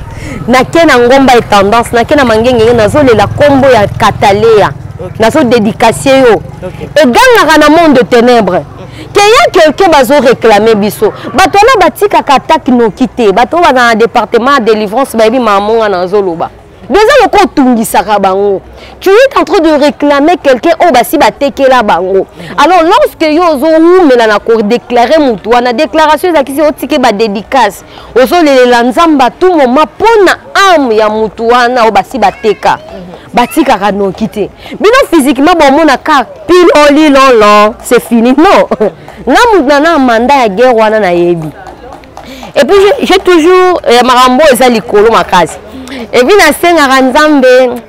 na kena ngomba et tendance na kena mangenge na zo la combo ya Katalia na zo dédicacer yo et ganga na monde de ténèbres que y a quelqu'un bazo réclamer biso bato na batika attaque no kité bato ba na département de délivrance ba bi mamonga na zo loba. Déjà le kotungisaka bango. Tu es en train de réclamer quelqu'un au basi bateke la bango. Alors lorsque yo zo mais na ko déclarer mutu na déclaration za kisi otike ba dédicace. Ozo le lanzamba tout moment pona âme ya mutu na o basi bateka. Batika ka no kité. Bino physiquement bon mona ka piloli lolo, c'est fini non. Na mutu na mandat ya guerre wana na yebi. Et puis j'ai toujours marambo eza likolo makasi. Et puis na senga Nzambe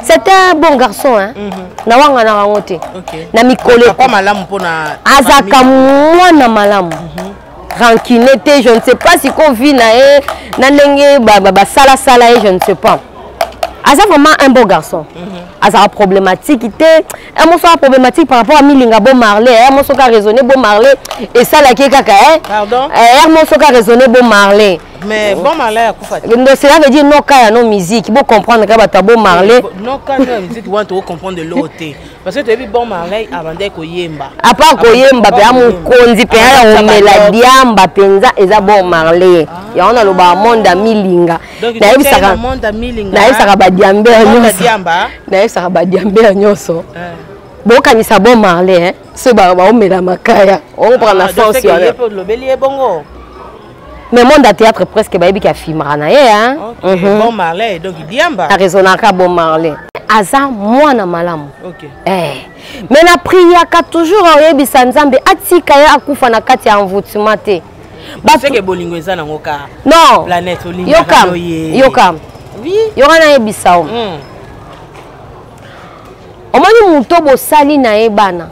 c'était un bon garçon hein na wanga na rangote na mikolo pas malamu pona azaka mwana malamu rankinete je ne sais pas si qu'on vit na na ndenge ba sala je ne sais pas asa vraiment un bon garçon asa problématique un morceau problématique par rapport à Milinga Bon Marley un morceau qui a raisonné Bon Marley et ça la qui kaka pardon un morceau qui a raisonné Bon Marley. Mais Bon Marley a quoi fait? Cela veut dire non kaya non musique. Il faut comprendre que bata Bon Marley. Non kaya non musique, tu dois comprendre de l'autre. Parce que tu as vu Bon Marley avant d'être Koyemba. À part Koyemba, pe amu konzi pe ala omela diamba penza eza Bon Marley. Ya on a le ba monde Milinga. Na yebisaka monde Milinga. Na yebisaka ba diambe nyonso. Na yebisaka ba diambe nyonso. Bon kanisa bon Marley hein. Ce on met la makaya. On prend la force. Mais monde à théâtre presque baby qui a filmé hein. Bon Marley donc diamba. A raisonnaka bon Marley. Aza mwana malamu. OK. Mais la prière ka toujours oyebisa Nzambe atika ya akufa na kati ya envoûtement te. Parce que bolingo eza na ngoka. Non. Planète olingo. Yokam. Oui. Yokana yebisa o. Omoni muto bo sali na ebana.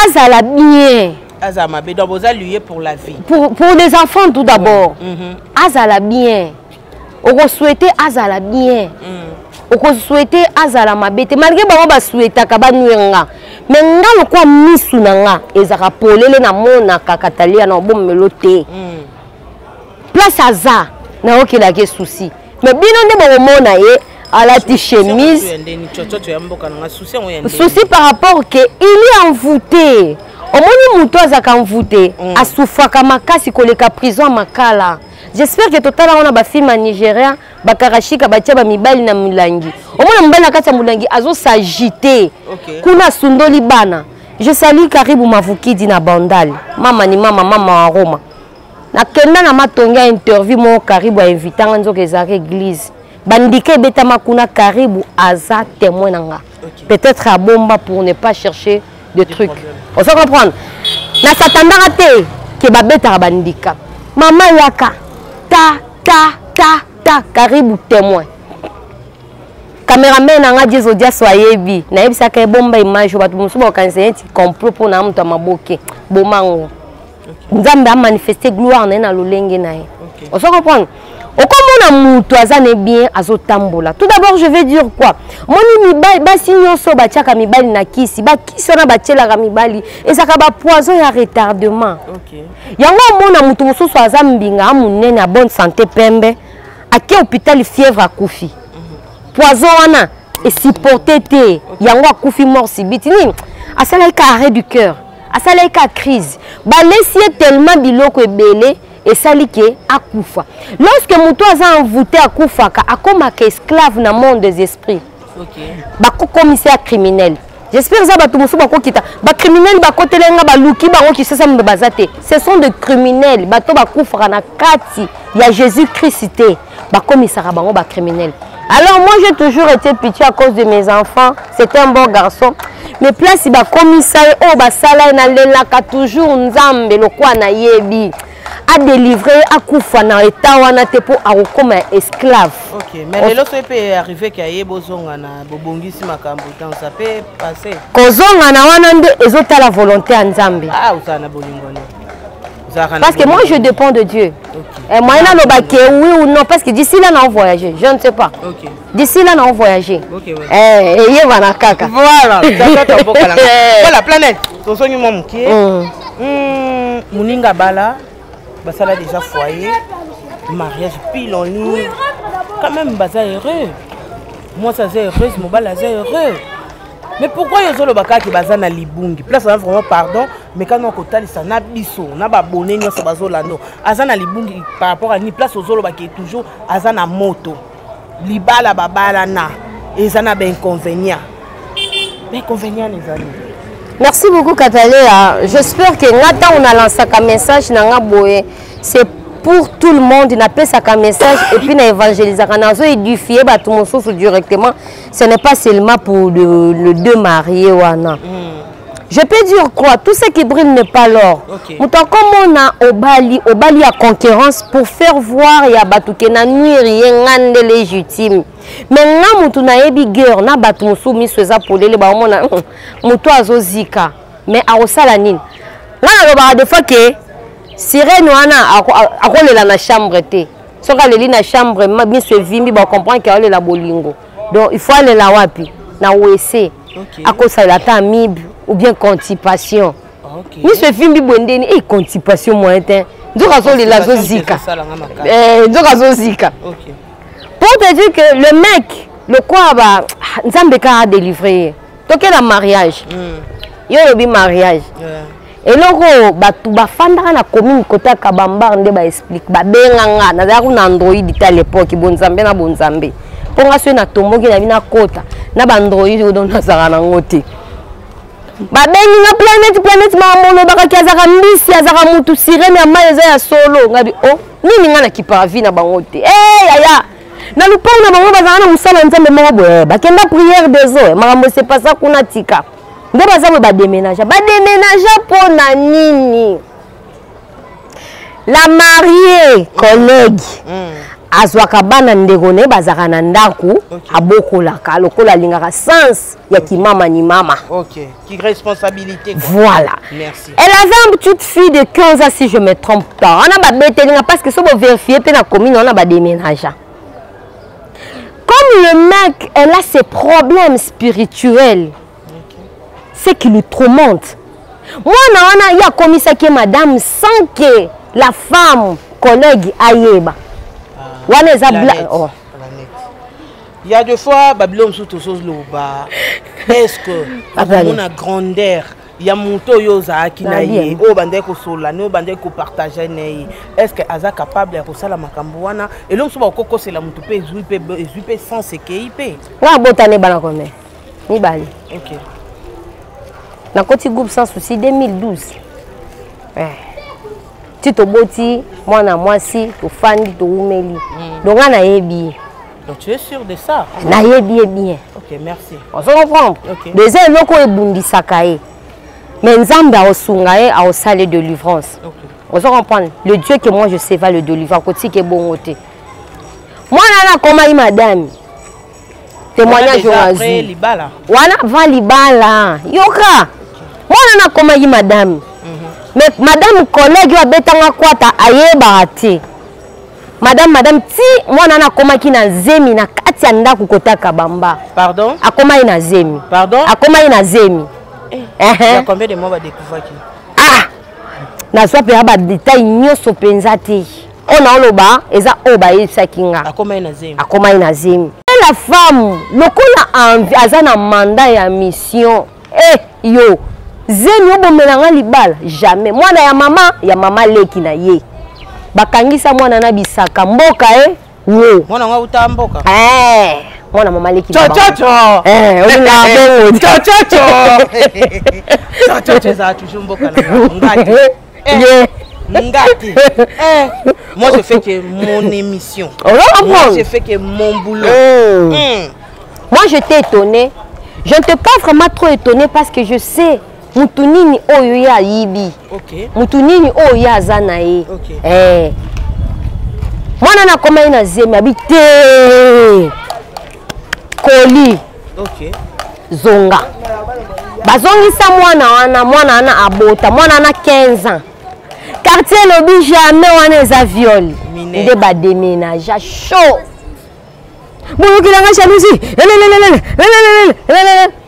Azala bien. Azama be donc boza lié pour la vie. Pour les enfants tout d'abord. Azala bien. Oko souhaiter azala bien. Oko souhaiter azala mabete malgré bango ba souhaiter ka banuenga. Mais nga lokwa misu nanga ezaka polele na mona kakatalia na bomelo te. Place aza na okela ke souci. Mais bino nde bo mona ye à la chemise. Souci par rapport que il est envoûté. Au moins muto azaka envoûté, a souffaka makasi koleka prison makala. J'espère que total on a ba film en Nigeria, ba karashika ba tia ba mibali na mulangi. Au moins mbala kati ya mulangi azo s'agiter. Kuna sundoli bana. Je salue Karibu Mavukidi na Bandal. Mama ni mama wa Roma. Na kenda na matonga interview mo Karibu a invité nzoka ezaka église. Bandike beta makuna Karibu aza témoin nanga. Peut-être à bomba pour ne pas chercher de trucs. On se comprendre. Na satandara te ke babeta bandika. Mama yaka ta Karibu témoin. Cameraman nanga Jesu dia soyebi. Na yebisa ka bomba image batu musu ba kanse ti complot pour na mtu maboke. Bomango. Nzambe a manifester gloire na lolenge na ye. On se comprendre. Okomona mutu azane bien azotambola. Tout d'abord je vais dire quoi? Moni mibali basi nyonso batiaka mibali na kisi. Ba kisi na batiela mibali ezaka ba poison ya retardement. OK. Yango mona mutu mususu azambinga amunene a bonne santé pembe. Ake hôpital fièvre akufi. Poison wana et supporté te. Yango akufi mort subite ni. Asala ka arrêt du cœur. Asala ka crise. Ba laisser tellement biloko ebele. Et salike akufa. Lorsque muto aza envoûté akufa ka akoma ka esclave na monde des esprits. OK. Ba ko commissaire criminel. J'espère ça ba tumusu ba ko kita. Ba criminel ba ko telenga ba luki ba ko kisasa mbe bazate. Ce sont des criminels. Ba to ba kufa na kati ya Jésus-Christ te. Ba commissaire bango ba criminel. Alors moi j'ai toujours été pitié à cause de mes enfants. C'était un bon garçon. Mais place ba commissaire o ba sala na lelaka toujours nzambe lokwa na yebi. A délivré à Koufa na état wana te pour akoma esclave. OK, mais le loso peut arriver qu'il y ait bozonga na bobongisi makambo tant ça peut passer. Kozonga na wana nde ezota la volonté ya Nzambe. Ah, usana bolingo ne. Parce que moi je dépends de Dieu. OK. Et moi na lobake oui ou non parce que d'ici là on voyager, je ne sais pas. OK. D'ici là on voyager. OK ouais. Eh, yeba na kaka. Voilà, d'accord bokala. Voilà planète. Tozongi mo mukie. Muninga bala. Ça a déjà foyer, mariage pile en ligne. Quand même, ça heureux. Moi, ça c'est heureux, mon bal c'est heureux. Mais pourquoi ils ont le baka qui bazan na libungi? Place vraiment pardon, mais quand on côté ça na biso, na ba bonné no ça bazolano. Azana libungi par rapport à ni place aux zolo baki toujours azana moto. Libala babala na et ça na ben inconvénient. Ben inconvénient les amis. Merci beaucoup Katalea. J'espère que Nata on a lancé un message nanga boye. C'est pour tout le monde, il n'a pas un message et puis na évangéliser kana zo édifier ba tout mon souffle directement. Ce n'est pas seulement pour le deux mariés wana. Je peux dire quoi? Tout ce qui brille n'est pas l'or. Mouton comme on a obali à concurrence pour faire voir ya batu ke na nuire ngande légitime. Mais na mutu na yebi guerre na batu musumi sweza polele ba mona mutu azozika. Mais a osala nini? Na ba de fois que sirène wana akolela na chambre te. Soka leli na chambre ma bien se vimbi ba comprendre que ale la bolingo. Donc il faut aller là wapi na WC. À cause ça la ta mib ou bien constipation. OK. Ni se vimbi bondeni et constipation moyen. Nzoka zo la zozika. Nzoka zozika. OK. Pour te dire que le mec, le quoi va, Nzambe ka a délivré. Donc il a mariage. Yo lobi mariage. Et loko batu bafanda na commune kota Kabamba nde ba explique ba benganga na za ku na Android à l'époque bonzambe na bonzambe. Ponga so na tomboki na bina kota na bandroid oyo nazaka nango te babengi nga planète mamono bakaki azaka mbisi azaka mutu sirene ya mai eza ya solo ngabi oh nini nga nakipaka vi na bango te yaya na lupango na bango bazaka na mosala nzambe moko boye bakenda prière des eaux makambo se pasa kuna tika nde baza boye bademénage mpo na nini la mariée collègue azwaka bana ndeko ne bazaka na ndaku abokolaka lokola alingaka sens ya kimama ni mama. Ok, qui responsabilité quoi. Voilà. Merci. Elle avait une petite fille de 15 ans si je me trompe pas. On a babetelinga parce que si on vérifier pe na commune on a déménagé. Comme le mec elle a ses problèmes spirituels. C'est qui lui tourmente. Moi il y a commis ça que madame sans que la femme collègue ayeba. Il y a deux fois Babylone sous tout chose loba. Est-ce que on a grandeur il y a monto yoza qui naie o bande ko sola no bande ko partager nei est-ce que aza capable de sala makambo wana et l'homme so ba koko c'est la monto pe zuipe sans CKIP wa botane bana kome ni bali OK na koti groupe sans souci 2012 Tito boti mwana mwasi to fandi to umeli donc na yebi donc tu es sûr de ça na yebi bien OK merci on se comprend déjà loko ebundisaka ye mais nzambe aosunga ye aosale de délivrance on se comprend le Dieu que moi je sais va le délivrer koti ke bongote mwana na koma madame témoignage après libala wana va libala yoka mwana na koma madame mais madame collègue wa betanga kwata ayeba te madame ti mwana na koma ki na zemi na kati ya ndaku kotaka bamba pardon akoma ina zemi pardon akoma ina zemi ya combien de mois va découvrir qui na swa pe ba détail nyoso penza te ona oloba eza oba yesa kinga akoma ina zemi la femme lokola azana mandat ya mission yo zemi obomelanga libala jamais mwana ya mama leki na ye bakangisa mwana na bisaka mboka wo mwana nga utamboka mwana mama leki olinga bongo za tujumboka na ngati moi je fais que mon émission moi je fais que mon boulot moi je t'ai étonné je ne t'ai pas vraiment trop étonné parce que je sais mutunini oyo ya yibi mutunini oyo ya zanae mwana na koma ina zemi abite koli zonga bazongisa mwana wana abota mwana na 15 ans quartier lobi jamais wana eza viol nde bademénage chaud bolokilanga jalousie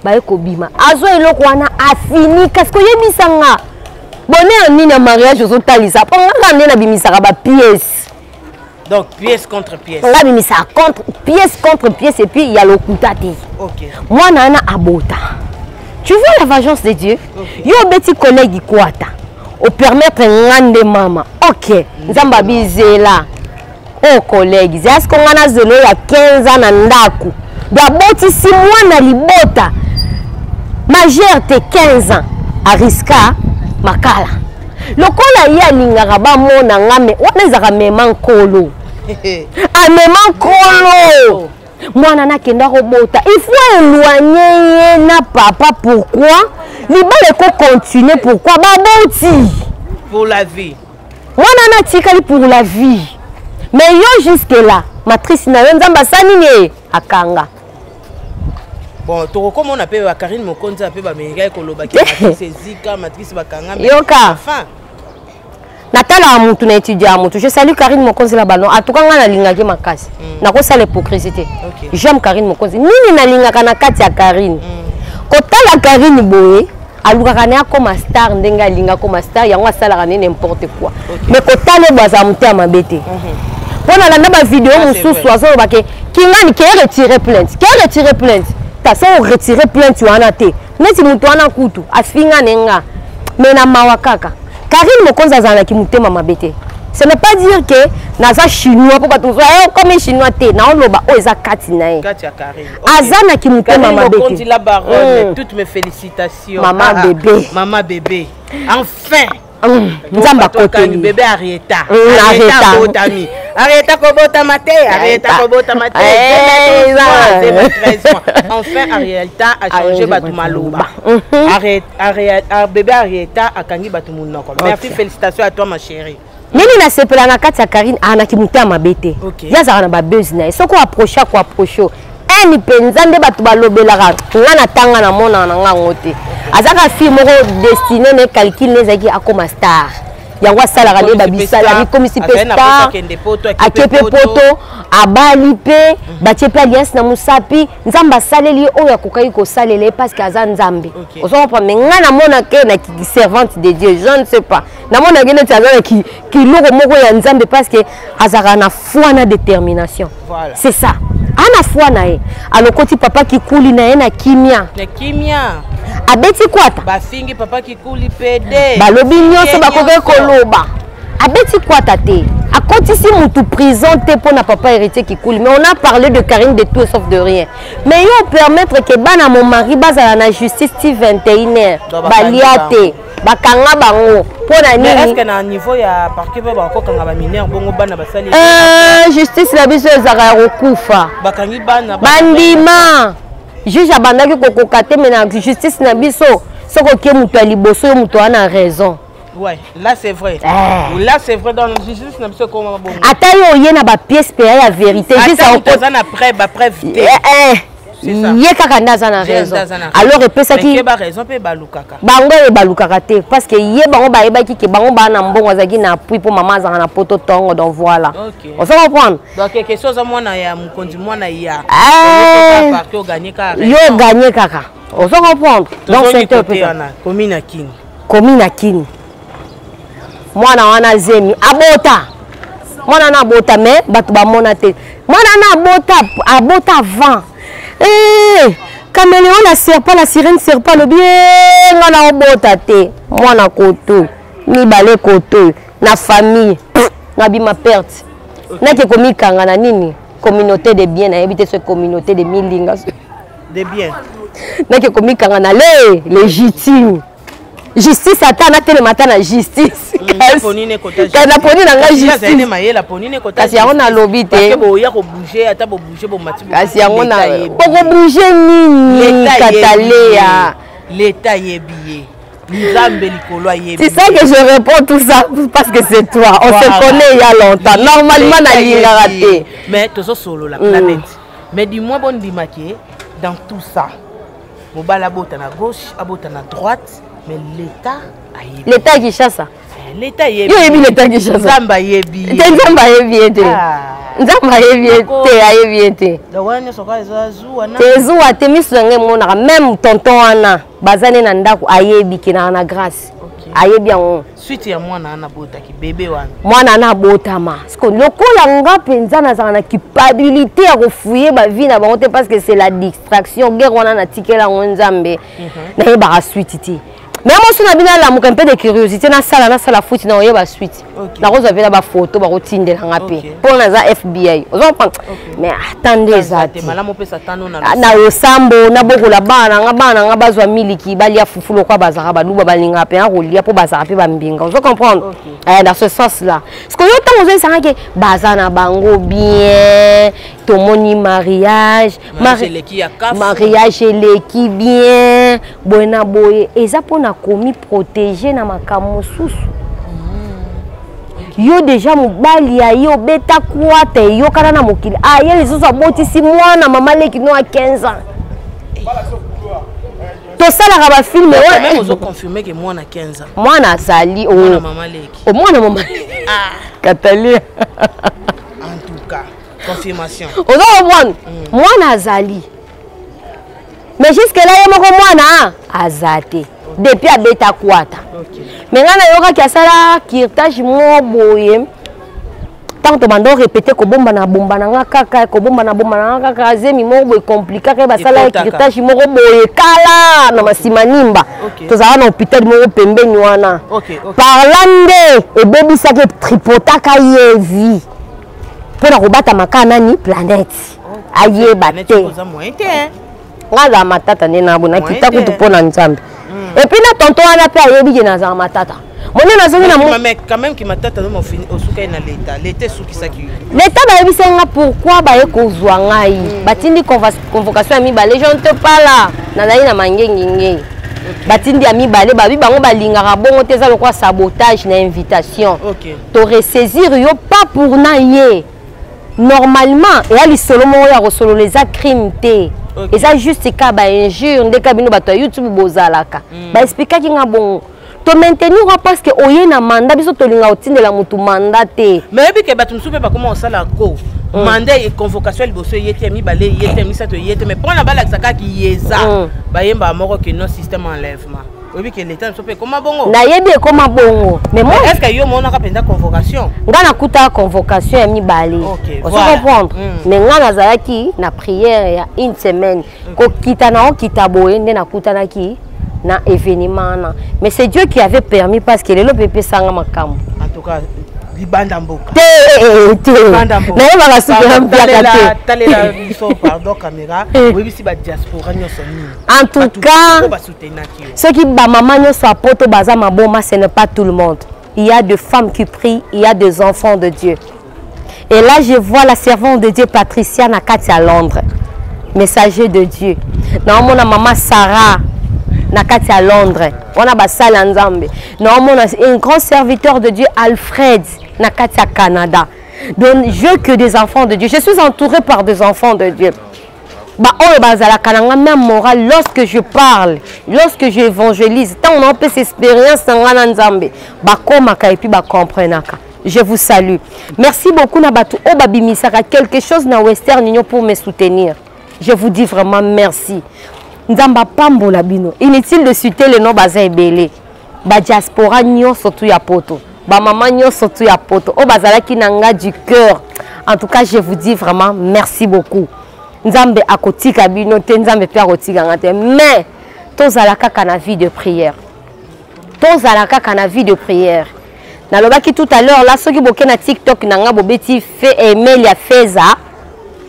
baye kobima azwa eloko wana afini kasi koyebisanga bone ya nini ya mariage ozotalisa mpo ngaka nde nabimisaka bapièce donc pièce contre pièce nga bimisaka contre pièce et puis ya lokuta te mwana wana abota tu vois la vengeance de Dieu yo obeti collègue kwata opermettre nga nde mama ok nzambe abizela collègue est-ce qu'on a zelo ya 15 ans na ndaku babotisi mwana libota majeur te 15 ans ariska makala lokola ye alingaka bamona ngame wana ezaka mema nkolo amema nkolo mwana nakenda kobota il faut éloigner ye na papa pourquoi libala eko continuer pourquoi baboti pour la vie mwana natikali pour la vie mais yo jusque là matrice na yo nzamba sanini akanga bon to comme on appelle Karine Mokonzi appelle ba menga koloba ki matrice zika matrice bakanga yoka enfin natala mutu na étudiant mutu je salue Karine Mokonzi la ballon atukanga na lingaki makasi nako sala hypocrisie j'aime Karine Mokonzi nini na lingaka na kati ya Karine kotala Karine boye alukaka ne akoma star ndenga linga koma star yango asalaka ne n'importe quoi mais kotala baza mutu ya mabete pona la naba vidéo mususu azoba ke kingani ke retirer plainte ta so retirer plainte wana te neti mutu wana kutu afinga nenga mais na mawa kaka Karine Mokonzi azana ki mutema mabete Ce n'est pas dire que naza chinois pour bato comme chinois te na oloba o eza kati na ye. Azana ki mutema mabete. La baronne, toutes mes félicitations. Maman bébé. Maman bébé. Enfin. Nzamba côté bébé Arieta. Arieta Botami. Arieta Kobota Mate. Arieta Kobota Mate. Enfin Arieta a changé Batou Maloba. Bébé Arieta a kangi Batou Mounoko. Merci, félicitations à toi ma chérie. Nini na sepela na kati ya Karine ana ki mutema mabete. Yaza na ba buzz na. Soko approcher ko approcher. Eni penza nde bato balobelaka nga na tanga na mona na nga ngote azaka fille moko destiné ne calcul les aki akoma star yango asalaka le babisala bikomisi pe star akepe poto abali pe batie pe alliance na musapi nzamba asaleli oyo akokai kosalela parce que aza nzambe ozo pa menga na mona ke na ki servante de Dieu je ne sais pas na mona ke neti azana ki loko moko ya nzambe parce que azaka na foi na détermination c'est ça ana foi na ye alokoti papa kikuli na ye na kimia abeti kwata bafingi papa kikuli pede balobi nyonso bakoke koloba abeti kwata te akotisi mutu prison te pona papa héritier kikuli mais on a parlé de Karine de tout sauf de rien mais yo permettre que bana mon mari bazala na justice ti 21h balia te bakanga bango pona nini est-ce que na niveau ya parquet ba ko kanga ba mineur bongo bana basali justice la biso ezaka rokufa bakangi bana bandima juge abandaki kokoka te mais na justice na biso soko ke mutu aliboso yo mutu ana raison. Ouais, là c'est vrai. Là c'est vrai dans la justice na biso comment bongo ata yo yena ba pièce pe ya vérité juste ça opposant après ba preuve ye kaka ndaza na raison alors epesaki ba raison pe balukaka bango e balukaka te parce que ye bango ba yebaki ke bango ba na mbongo azaki na appui pour maman azaka na poto tongo donc voilà on se comprendre donc quelque chose mwana ya mukonzi mwana ya partout gagner kaka yo gagner kaka on se comprendre donc c'est un peu ça commune akini mwana wana zemi abota mwana na abota mais bato bamona te mwana na abota avant caméléon la serpent la sirène serpent le bien ngana obota te mwana koto mibale koto na famille na bima perte nake komikanga na nini communauté de bien na yebite ce communauté de milinga de bien nake komikanga na légitime justice atana tele matana justice kana poni na nga justice kasi yango na lobi te kasi yango na boko bouger nini katalea l'état yebiye c'est ça que je réponds tout ça parce que c'est toi on se connaît il y a longtemps normalement na lingara te mais tozo solo la planète mais du moins bon dimaké dans tout ça mobala bota na gauche abota na droite mais l'État qui chasse. L'État yebi. Yo yebi l'État qui chasse. Nzamba yebi. Nzamba yebi te. Nzamba yebi te, yebi te. Dawana soka ezazuwa na. Ezuwa te misonge mona même tonton ana bazane na ndako ayebi kina na grâce. Ayebi yango. Suite ya mwana ana bota ki bébé wana. Mwana ana bota ma. Parce que lokola nga penza na zana culpabilité ya refouiller ba vie na bango te parce que c'est la distraction guerre wana na tikela nzambe. Na yeba suite ti. Mais moi, je suis un peu de curiosité. Je suis un peu foot, je suis suite. Je suis un peu photo, je suis un peu pour la FBI. Mais attendez, ça. Na osambo, na boko la bana, na bazwa miliki, balia fufulo kwa bazara, baluba balinga pe, rolia pour bazara pe bambinga. Vous comprenez? Dans ce sens-là. Parce que yo temps vous savez que bazana bango bien, ton moni mariage, mariage eleki bien, buena boye, eza pona komi protéger na makambo susu. Yo déjà mobali ya yo beta kwata yo kana na mokili. Ah ye les autres abotisi mwana mama leki no a 15 ans. To sala ka ba film ouais même ozo confirmer que mwana 15 ans. Mwana sali o mwana mama leki. O mwana mama. Ah Katalia. En tout cas, confirmation. Ozo comprendre. Mwana azali. Mais jusque là yemo ko mwana azate. Depuis à beta kwata. Mais ngana yoka ki asala kirtage mo boye tant to bando répéter ko bomba na nga kaka ko bomba na nga kaka zemi moko boy compliqué ka basala écritage moko boy kala na masimanimba to za na hôpital moko pembeni wana parlando e bebisa ke tripotaka yevi pona ko bata makana ni planète aye baté ngaza matata ne na bona kitako to pona nzambe et puis na tonton wana pe ayebi ke na za matata moni na zongi na mais quand même qui matata no fini osuka na l'état souki saki l'état ba yebisenga pourquoi ba ekozwa ngai batindi convocation ya mibale je ne te pas là na nai na mangengenge batindi ya mibale babi bango balingaka bongo te za lokwa sabotage na invitation to ressaisir yo pas pour na ye normalement et ali solo mo ya rosolo les crimes te et ça juste ka ba injure ndeka bino bato YouTube bozalaka ba expliquer ki nga bongo to maintenir parce que oye na mandat biso to linga otindela mutu mandat te mais bi ke bato msupe ba comment osala ko mandat et convocation liboso yete mibale yete misato yete mais pour na bala saka ki yeza ba yemba moko que non système enlèvement obi ke l'état msupe comment bongo na yebi comment bongo mais moi est-ce que yo mona ka penda convocation ngana kuta convocation ya mibale on se comprendre mais ngana zalaki na prière ya une semaine ko kita na o kitaboye nde na kutana ki na événement mais c'est Dieu qui avait permis parce que le pépé sanga makambo en tout cas libanda mboka mais on va se faire talela biso pardon caméra oui bisi ba diaspora nyoso ni en tout cas ceux qui ba maman nyoso apoto baza maboma ce n'est pas tout le monde il y a des femmes qui prient il y a des enfants de Dieu et là je vois la servante de Dieu Patricia Nakati à Londres messager de Dieu na mona maman Sarah Nakati à Londres, on a basal en Zambie. Normalement, un grand serviteur de Dieu, Alfred, Nakati à Canada. Donc, je que des enfants de Dieu. Je suis entourée par des enfants de Dieu. Bah, on bazala kananga même moral lorsque je parle, lorsque j'évangélise. Tant on a peu cette expérience en Zambie, bah comme et puis bah comprenaka. Je vous salue. Merci beaucoup Nabatu Obabi Misaka quelque chose na Western Union pour me soutenir. Je vous dis vraiment merci. Nzamba pambola bino inutile de citer le nom baza ebele ba diaspora nyo surtout ya poto ba maman nyo surtout ya poto o bazala ki nanga du cœur en tout cas je vous dis vraiment merci beaucoup nzambe akotika bino te nzambe pe akotika ngate mais tozala kaka na vie de prière nalobaki tout à l'heure là soki boke na TikTok nanga bobeti fait email ya feza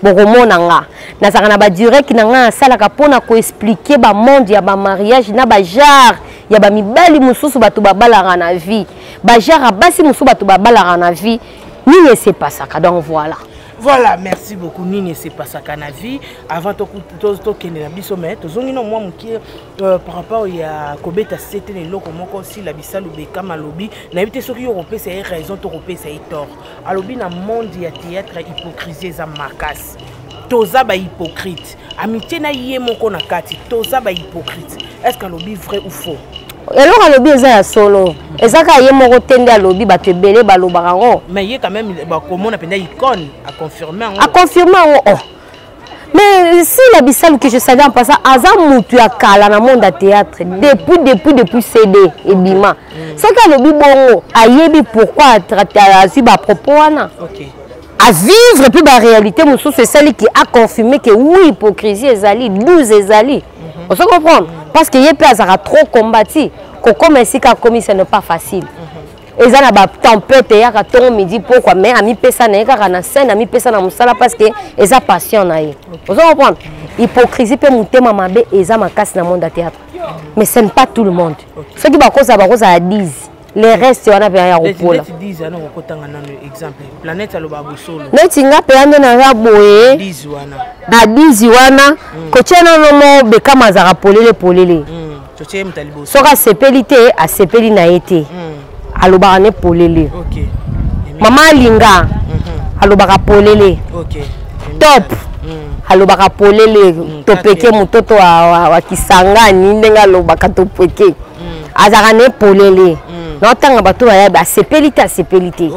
bokomonanga nazaka na ba direct nanga salaka pona ko expliquer ba monde ya ba mariage na ba jar ya ba mibali mususu batu babalaka na vie ba jar basi mususu batu babalaka na vie nini c'est pas ça donc voilà merci beaucoup nini c'est pas ça na vie avant to kende na biso mais tozongi no moi muki par rapport ya kobeta c'était les loko moko si la bisalu beka malobi na bité soki yo repesa et raison to repesa et tort alobi na monde ya théâtre hypocrisie za markas toza ba hypocrite amitié na yé moko na kati toza ba hypocrite est-ce que alobi vrai ou faux alors alobi eza ya solo ezaka yé moko tende alobi bato ebele balobaka ngo mais yé quand même ba comment penda icône a confirmer oh mais si la bisalu que je savais en passant aza mutu ya kala na monde à théâtre depuis CD et bima ça que alobi bongo ayebi pourquoi azui ba propos wana à vivre et puis la réalité c'est celle qui a confirmé que oui hypocrisie ezali 12 ezali on se comprend parce que yé a trop combattu comme ici comme ce n'est pas facile et ça na ba tempête ya ka ton midi pourquoi mais ami pesa na ka na scène ami pesa na musala parce que eza passion na ye on se comprend hypocrisie peut mutema mabe eza makasi na monde de théâtre mais ce n'est pas tout le monde ceux qui ba cause à 10 les restes on a bien ya ropola exemple planète aloba bosolo netinga pe ande na ya boye 10 wana ko tshena no mo be kama za rapolele tshé mtalibo soka sepelité a sepeli na été aloba ne polele mama linga aloba polele top aloba polele topeke mutoto wa kisangani ndenga aloba topeke azaka ne polele na tanga bato ya ba sepelité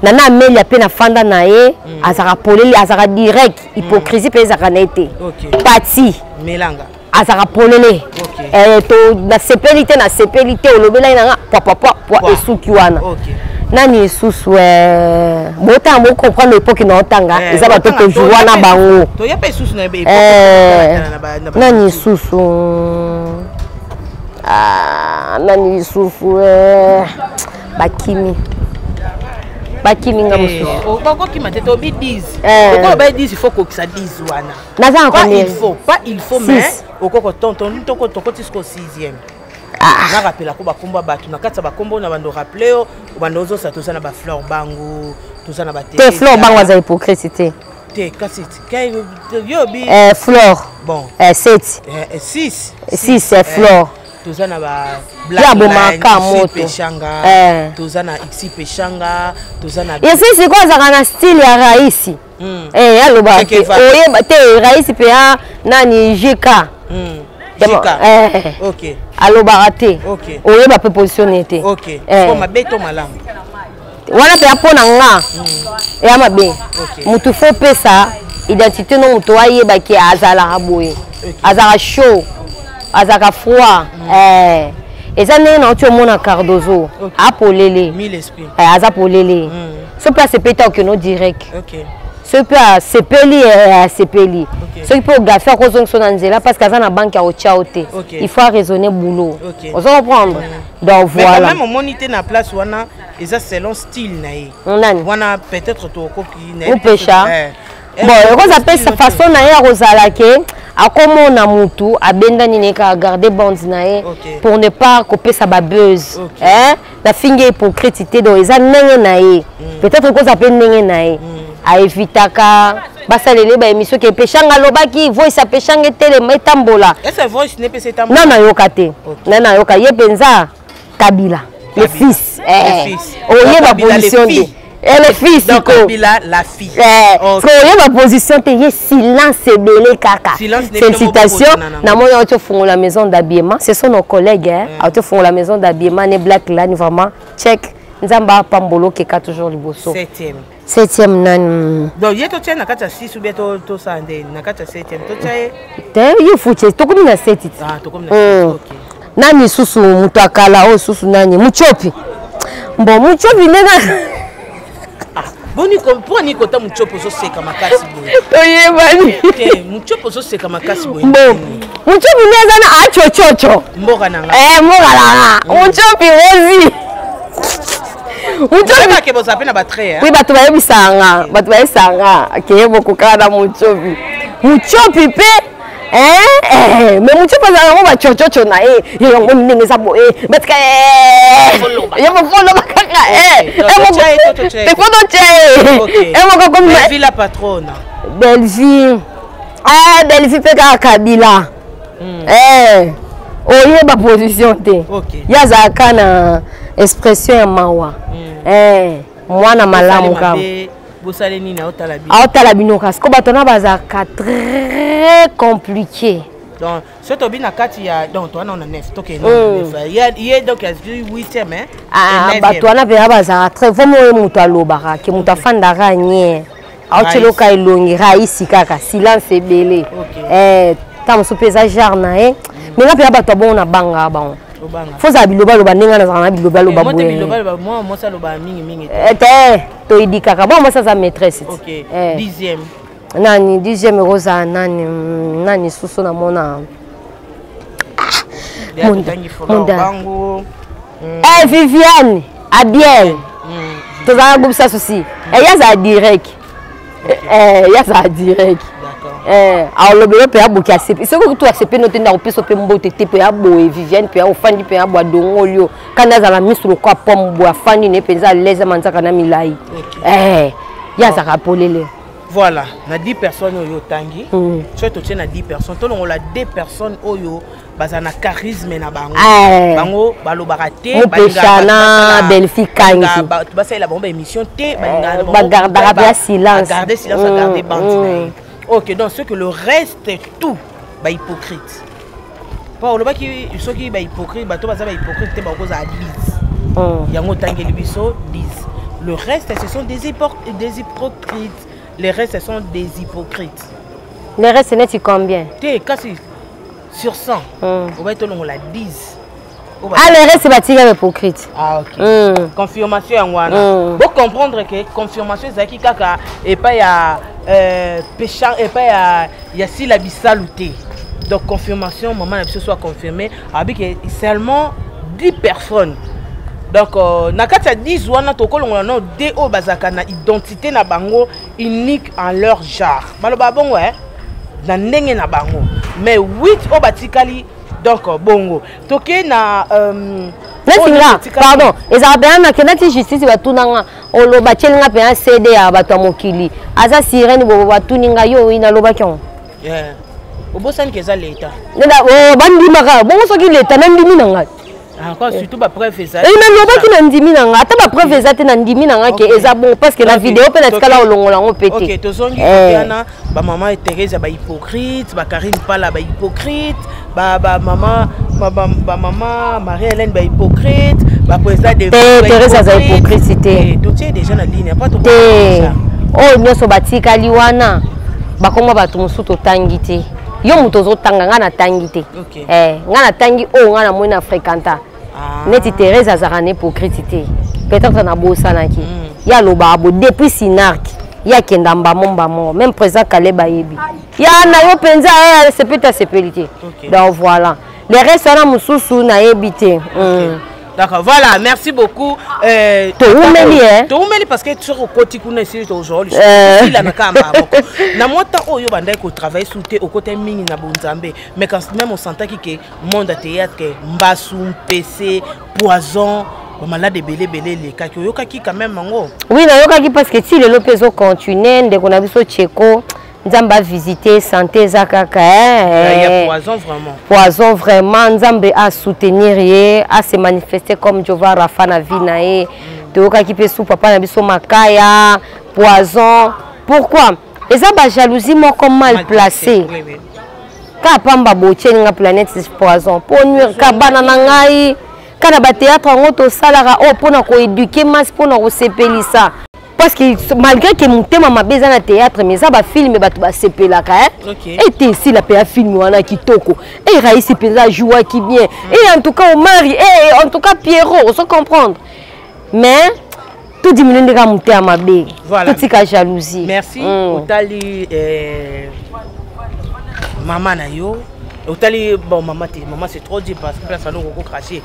nana meli pe na fanda na ye azaka polele azaka direct hypocrisie pe azaka na été pati melanga azaka polele to na sepelité olobela ina papa esuki wana nani susu bota mo comprendre l'époque na otanga eza ba to jouer na bango to ya pa susu na be nani susu nani susu bakimi nga mususu bakokima te tobi 10 okolo ba 10 il faut kokisa 10 wana naza pas il faut mais okoko tonton toko tisko 6e na rappela ko bakomba batu na kati bakombo na bando rappeler o bando ozo to na ba fleur bango to na ba te fleur bango za hypocrite te kasi kay yo bi fleur bon 7 6 fleur tozana ba black moto peshanga tozana xi peshanga tozana yesi kwa za kana style ya raisi aloba oyeba te raisi pe nani jika OK aloba te oyeba pe positionner te OK pour mabeto malamu wana pe apona nga ya mabe mutu fo pesa identité no mutu ayeba ki azala aboye azala show azaka froid eza ndenge na oti omona Cardozo apolele aza polele so mpe asepeli ta okeno direct so mpe asepeli soki mpe ogafe akozongiso na nzela parce que aza na banke ya otia te il faut araisonner boulot ozo comprendre donc voilà même omoni te na place wana eza selon style na ye wana peut-être tokoki opesha bon ekoza pesa façon na ye akozala ke akomona mutu abenda nini ka garder bande na ye pour ne pas kopesa ba buzz na finge hypocrite donc eza ndenge na ye peut-être koza pe ndenge na ye a evitaka basalele ba émission ke peshanga lobaki voice apeshanga telema etambola est-ce voice ne pesa etambola non na yoka te na yoka ye penza Kabila le fils oye ba position de le fils donc Kabila la fille ma position te silence belé kaka félicitations na moi on te font la maison d'habillement ce sont nos collègues on te font la maison d'habillement ne black là vraiment check nzamba pambolo keka toujours liboso 7e nan donc yeto tient na kata 6 ou bien to sande na kata 7e to tient te you fuche to komi na 7 to komi na 7 OK nani susu mutu akala o susu nani muchopi bon muchopi nega boni comprendre kota muchopo so seka makasi boy oyebani muchopo so seka makasi boy bon muchopi neza na achochocho mboka nanga mboka nanga muchopi ozi muchopi ke boza pena batre oui batu bayebisanga akeyebo kokana muchopi pe mais muchopi azala ngo bachochocho na ye yango ndenge eza boye batika yamofoloba kaka emoko comme la patronne Belle-Vie pe kaka Kabila oyeba position te yazalaka na expression ya mawa mwana malamu kaka aotala bino kasi ko bato na bazalaka très compliqué donc ce to bina kati ya donc toi on a 9 to ke il donc as 8e bato wana pe bazalaka très vraiment mutu alobaka ke mutu afandaka nye aotiloka elongi raisi kaka silence ebele ta mosu mpe eza genre na ye mais nga mpe ya bato abongo na banga bango foza bilobaloba ndenge nazala na bilobaloba te toyidikaka bon mosa aza maîtresse 10e nani 10e ekozala nani susu na mona Viviane Abiel tozala groupe susi yazala direct alobelo mpe aboki asepe soki kutu asepe no te ndako mpe so mpe mbote te mpe aboye Viviane mpe ofandi mpe abwa dongoli yo kandi azala misu lokwa pomme boye afandi ne mpenza aleze manzaka na milai ye azalaka polele voilà na 10 personnes oyo tangi so to tient na 10 personnes to longola 2 personnes oyo baza na charisme na bango balobaka te balingana Belle-Vie kangi basalela bango ba émission te bagardaka pe silence garder silence garder bande. OK donc ce que le reste tout ba hypocrite pas olobaki soki ba hypocrite bato baza ba hypocrite te bakoza à 10 yango tangeli biso 10 le reste ce sont des hypocrites. Les restes sont des hypocrites. Les restes n'est-ce combien? T'es cassé sur 100. On va être on la 10. Ah, le reste, c'est bâtir hypocrite. Ah, ok. Confirmation en wana. Vous comprendre que confirmation c'est qui kaka et pas ya péchant et pas ya si la bisaluté. Donc confirmation maman la soit confirmée avec seulement 10 personnes. Donc nakati 10 wana tokolonga na de o bazaka na identité na bango unique en leur genre. Baloba bongo na ndenge na bango. Mais 8 o batikali donc bongo toke na pardon ezabena na kenati justice batunanga oloba chelinga pe CD ya bato ya mokili aza sirene bo batuninga yo ina loba kyon obosani keza leta nda bandimaka bongo soki leta na ndimi nanga encore surtout ba preuve eza ina loba ki na ndimi nanga ata ba preuve eza te na ndimi nanga ke eza bon parce que la vidéo pe na tikala olongola ngo pété. OK tozongi yana ba maman Thérèse ba hypocrite ba Karine Pala ba hypocrite ba maman Marie-Hélène ba hypocrite ba président de Thérèse za hypocrite tout est déjà na ligne pas tout oh nyoso batika liwana bakoma bato musuto tangi te yo muto zo tanga nga na tangi te nga na tangi o nga na mona fréquenta neti Thérèse azara na hypocrite te peut-être na bosanaki ya loba bo depuis Sinark ya kenda mbamo même président Kaleba yebi ya na yo penza c'est peut-être sepelité donc voilà les restes na mususu na yebité d'accord voilà merci beaucoup toumeli parce que tu au côté kuna ici aujourd'hui il na kamba na mota oyo bandai ko travailler sous au côté mingi na bonzambe mais quand même on sentait que monde théâtre mbasu PC poison malade belé les kaki yo kaki quand même mango oui na yo kaki parce que si le lopezo continuer ndeko na biso cheko nzamba visiter santé zakaka il y a poison vraiment nzambe a soutenir ye a se manifester comme Jova Rafa na vie na ye to kaki pe sou papa na biso makaya poison pourquoi eza ba jalousie moko mal placée ka pamba boche nga planète poison pour nuire ka bana na ngai kana ba théâtre ngo to salara o pona ko éduquer mas pona ko sepelisa parce que malgré que mon thème m'a besoin de théâtre mais ça va filmer ba ba sepelaka et t'es ici la pa film wana kitoko et Raïs Penza joue qui bien et en tout cas au mari et en tout cas Pierrot on se comprendre mais tout diminue de mon thème ma bé tout ka jalousie merci otali maman na yo otali bon maman c'est trop dit parce que ça nous cracher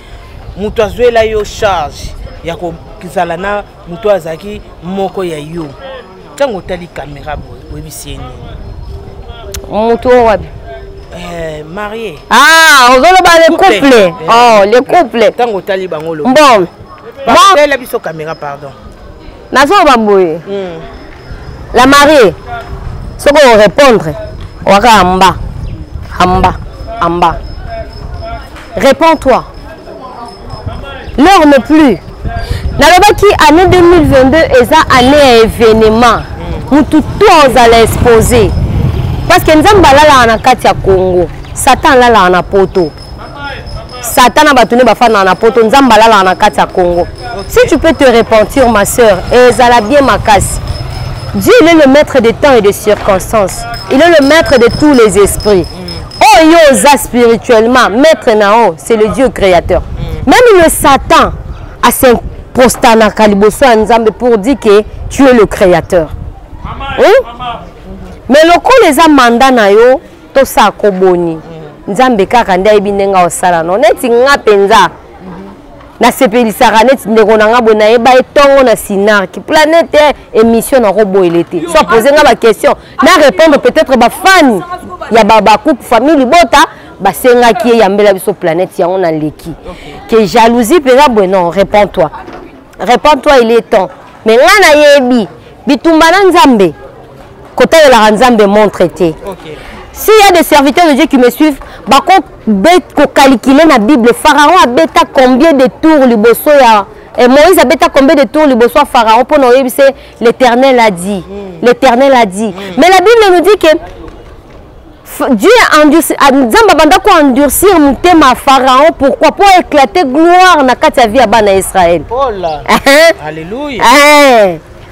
mutu azwela yo charge ya ko kizala na mutu azaki moko ya yo tango tali caméra webisieni mutu wabi marié ozoloba les couples les couples tango tali bangolo bon la biso caméra pardon nazo bamboye la mariée soko répondre waka amba réponds-toi. L'heure n'est plus. Nalobaki année 2022 eza année événement. Mutu tous allait exposer. Parce que nzamba lala na kati ya Congo. Satan lala na poto. Satan na batune bafana na poto nzamba lala na kati ya Congo. Si tu peux te repentir ma sœur, ezala bien ma casse. Dieu il est le maître des temps et des circonstances. Il est le maître de tous les esprits. Oh yoza spirituellement, maître nao, c'est le Dieu créateur. Même le Satan a s'imposté na kaliboso nzambe pour dire que tu es le créateur. Mais le les a mandat na yo to sa koboni. Nzambe kaka nda ebinenga osala no neti nga penza. Na sepelisaka neti ndeko na nga bona eba etongo na Sinark planète émission na robo elete. Soit poser nga ba question, na répondre peut-être ba fan ya baba couple famille bota ba senga ki yambela biso planète ya on a leki. Que jalousie peza bon réponds-toi. Réponds-toi il est temps. Mais nga na yebi bitumba na nzambe. Côté la nzambe montre té. S'il y a des serviteurs de Dieu qui me suivent, ko calculer la Bible, Pharaon a bêta combien de tours liboso ya et Moïse a bêta combien de tours liboso Pharaon pour nous c'est l'Éternel a dit. L'Éternel a dit. Mais la Bible nous dit que Dieu a endurci Nzamba banda ko endurcir mutema Pharaon pourquoi pour éclater gloire na kati ya vie ya bana Israël. Oh là. Alléluia.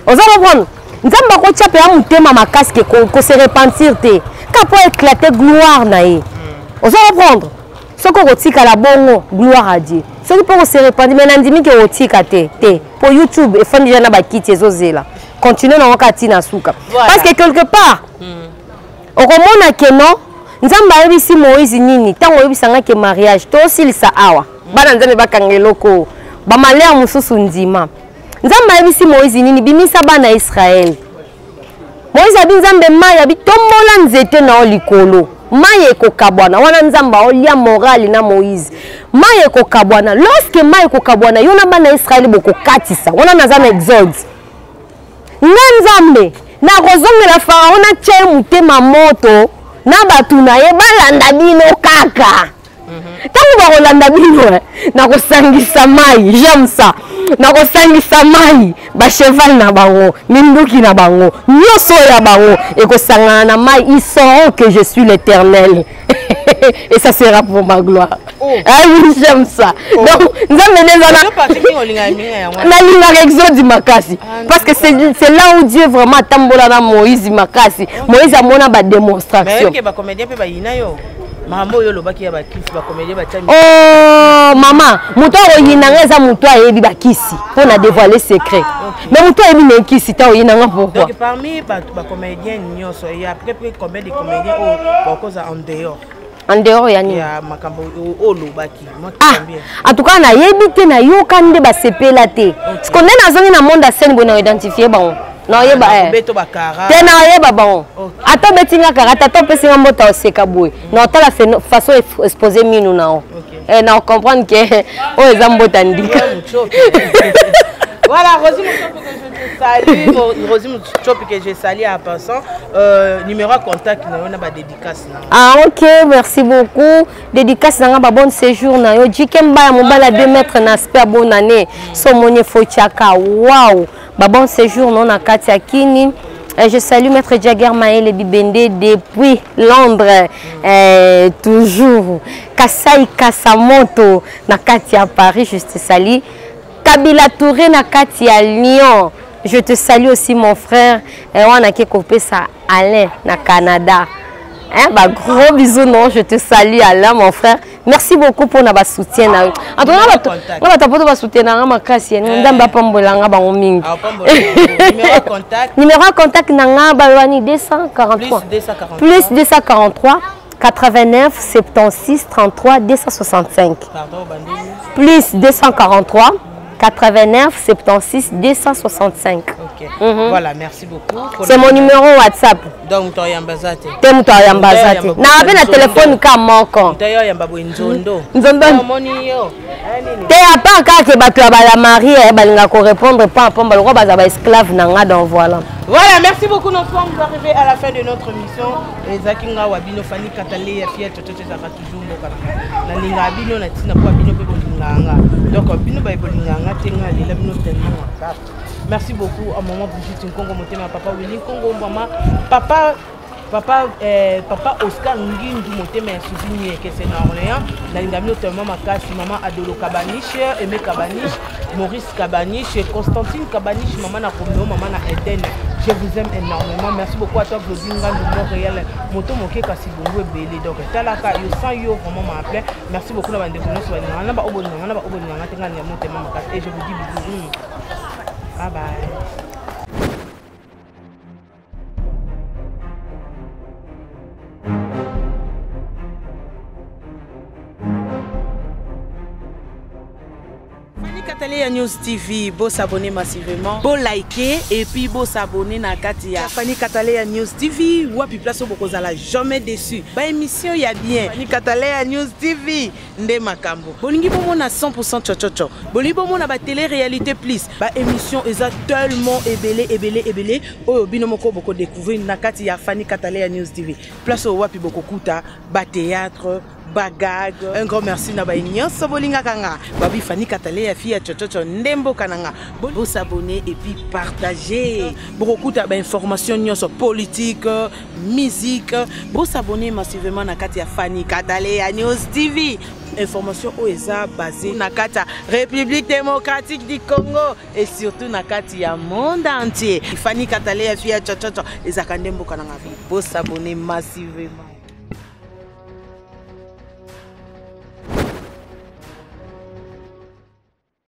On va reprendre. Nzamba ko tchape ya mutema makasi ko se repentir te. Pour éclater gloire naïe. On va reprendre. Soko rotika la bongo, gloire à Dieu. Soko pour se répandre, mais nandimi que rotika te. Pour YouTube, et fond déjà na bakiti ezozela. Continuez na wakati na suka. Parce que quelque part, okomona ke non, nzamba yebisi Moïse nini, tango yebisanga ke mariage, to osilisa awa. Bana nzambe bakangeloko, ba malheur mususu ndima. Nzamba yebisi Moïse nini, bimisa bana Israël. Moïse abi nzambe maya bi tombola nzete na likolo. Maye ko kabwana wana nzamba olia morali na Moïse. Maye ko kabwana lorsque maye ko kabwana yona bana Israël boko katisa. Wana nazana Exode. Nzambe na kozongela Pharaon na tche mutema moto na batuna ye balanda bino kaka. Tango ba kolanda bino na kosangisa mai, j'aime ça. Na kosangisa mai ba cheval na bango, minduki na bango, nyoso ya bango et kosangana na mai, ils sauront que je suis l'Éternel. Et ça sera pour ma gloire. Ah oui, j'aime ça. Donc, nous avons Exode Makasi. Parce que c'est là où Dieu vraiment tambola na Moïse Makasi. Moïse a mon démonstration. Oh maman, muto oyinanga za muto ayebi bakisi pour na dévoiler secret. Mais muto ayebi na kisi ta oyinanga pourquoi? Donc parmi ba comédiens nyoso, il y a à peu près combien de comédiens au cause en dehors? En dehors ya nini? Ya makambo olobaki. En tout cas na yebite na yoka nde ba sepela te. Ce qu'on est nazongi na monde à scène bona identifier bango. Na yeba beto bakara. Te na yeba bango. Ata betinga karata to pesi ngambota oseka boy. Na otala façon exposer minu nao. Et na comprendre que o ezambota ndika. Voilà, Rosie Mouchopi que je te salue. Rosie Mouchopi que je salue à passant. Numéro de contact, on a pas dédicace. Ah ok, merci beaucoup. Dédicace dans un bon séjour. Jikemba mobala 2 mètres n'aspect bonne année. Somonie Fochaka. Waouh. Bon séjour non à Katia Kini. Je salue Maître Jagger Maël Bibende depuis Londres. Toujours. Kasai Kasamoto na Katia Paris. Je te salue. Kabila Touré na Katia Lyon. Je te salue aussi mon frère. On a copé ça Alain na Canada. Bah, gros bisous non, je te salue Alain mon frère. Merci beaucoup pour notre soutien. En tout cas, on va t'apporter soutien dans ma casse. On va pas m'bolanga ba mingi. Numéro contact. Numéro contact nanga balwani 243. Plus 243 89 76 33 265. Pardon, plus 243 89 76 265. Ok. Voilà, merci beaucoup. C'est mon numéro WhatsApp. Donc, tu as yambazate. Tu as yambazate. Na appelle le téléphone comme mon compte. Tu as yambabo nzondo. Nzondo. Tu as pas encore que batu la mariée, balinga ko répondre pas pas baloko bazaba esclave nanga donc voilà. Voilà, merci beaucoup. Nous sommes arrivés à la fin de notre mission. Ezakinga wabino fani katale ya fia toto za toujours mboka. Na linga bino na tina kwa bino pe bolinganga. Donc bino ba bolinganga tenga lela bino tellement cap. Merci beaucoup à maman Brigitte Nkongo motema papa Willy Nkongo maman papa Oscar Ngindu motema ya souvenir que c'est Orléans. Na linga bino tellement makasi maman Adolo Kabaniche, Aimé Kabaniche, Maurice Kabaniche, Constantine Kabaniche, maman na Romeo, maman na Eden. Je vous aime énormément. Merci beaucoup à toi, Claudinga, de Montréal. Moto Moké Kassibongo et Bélé. Donc, Talaka, yo 100 € vraiment m'a appelé. Merci beaucoup d'avoir découvert ce webinaire. Et je vous dis bisous. Bye bye. Fanny News TV, beau s'abonner massivement, beau liker et puis beau s'abonner na Katia. Fanny Katalea News TV, wapi place beaucoup zala jamais déçu. Ba émission y a bien. Fanny Katalea News TV, nde makambo. Bolingi bomo na 100% chochocho. Bolingi bomo na ba télé réalité plus. Ba émission eza tellement ébélé. Oyo bino moko boko découvrir na Katia Fanny Katalea News TV. Place au wapi boko kuta, ba théâtre. Bagag, un grand merci na baignan Sobolinga Kanga, Babi Fanny Katalea fille Chochocho Ndembo Kananga. Vous s'abonner et puis partager. Beaucoup d'informations sur politique, musique. Vous s'abonner massivement na Katia Fanny Katalea News TV. Information OESA basée na Katia République démocratique du Congo et surtout na Katia monde entier. Fanny Katalea fille Chochocho et Zakandembo Kananga. Vous s'abonner massivement.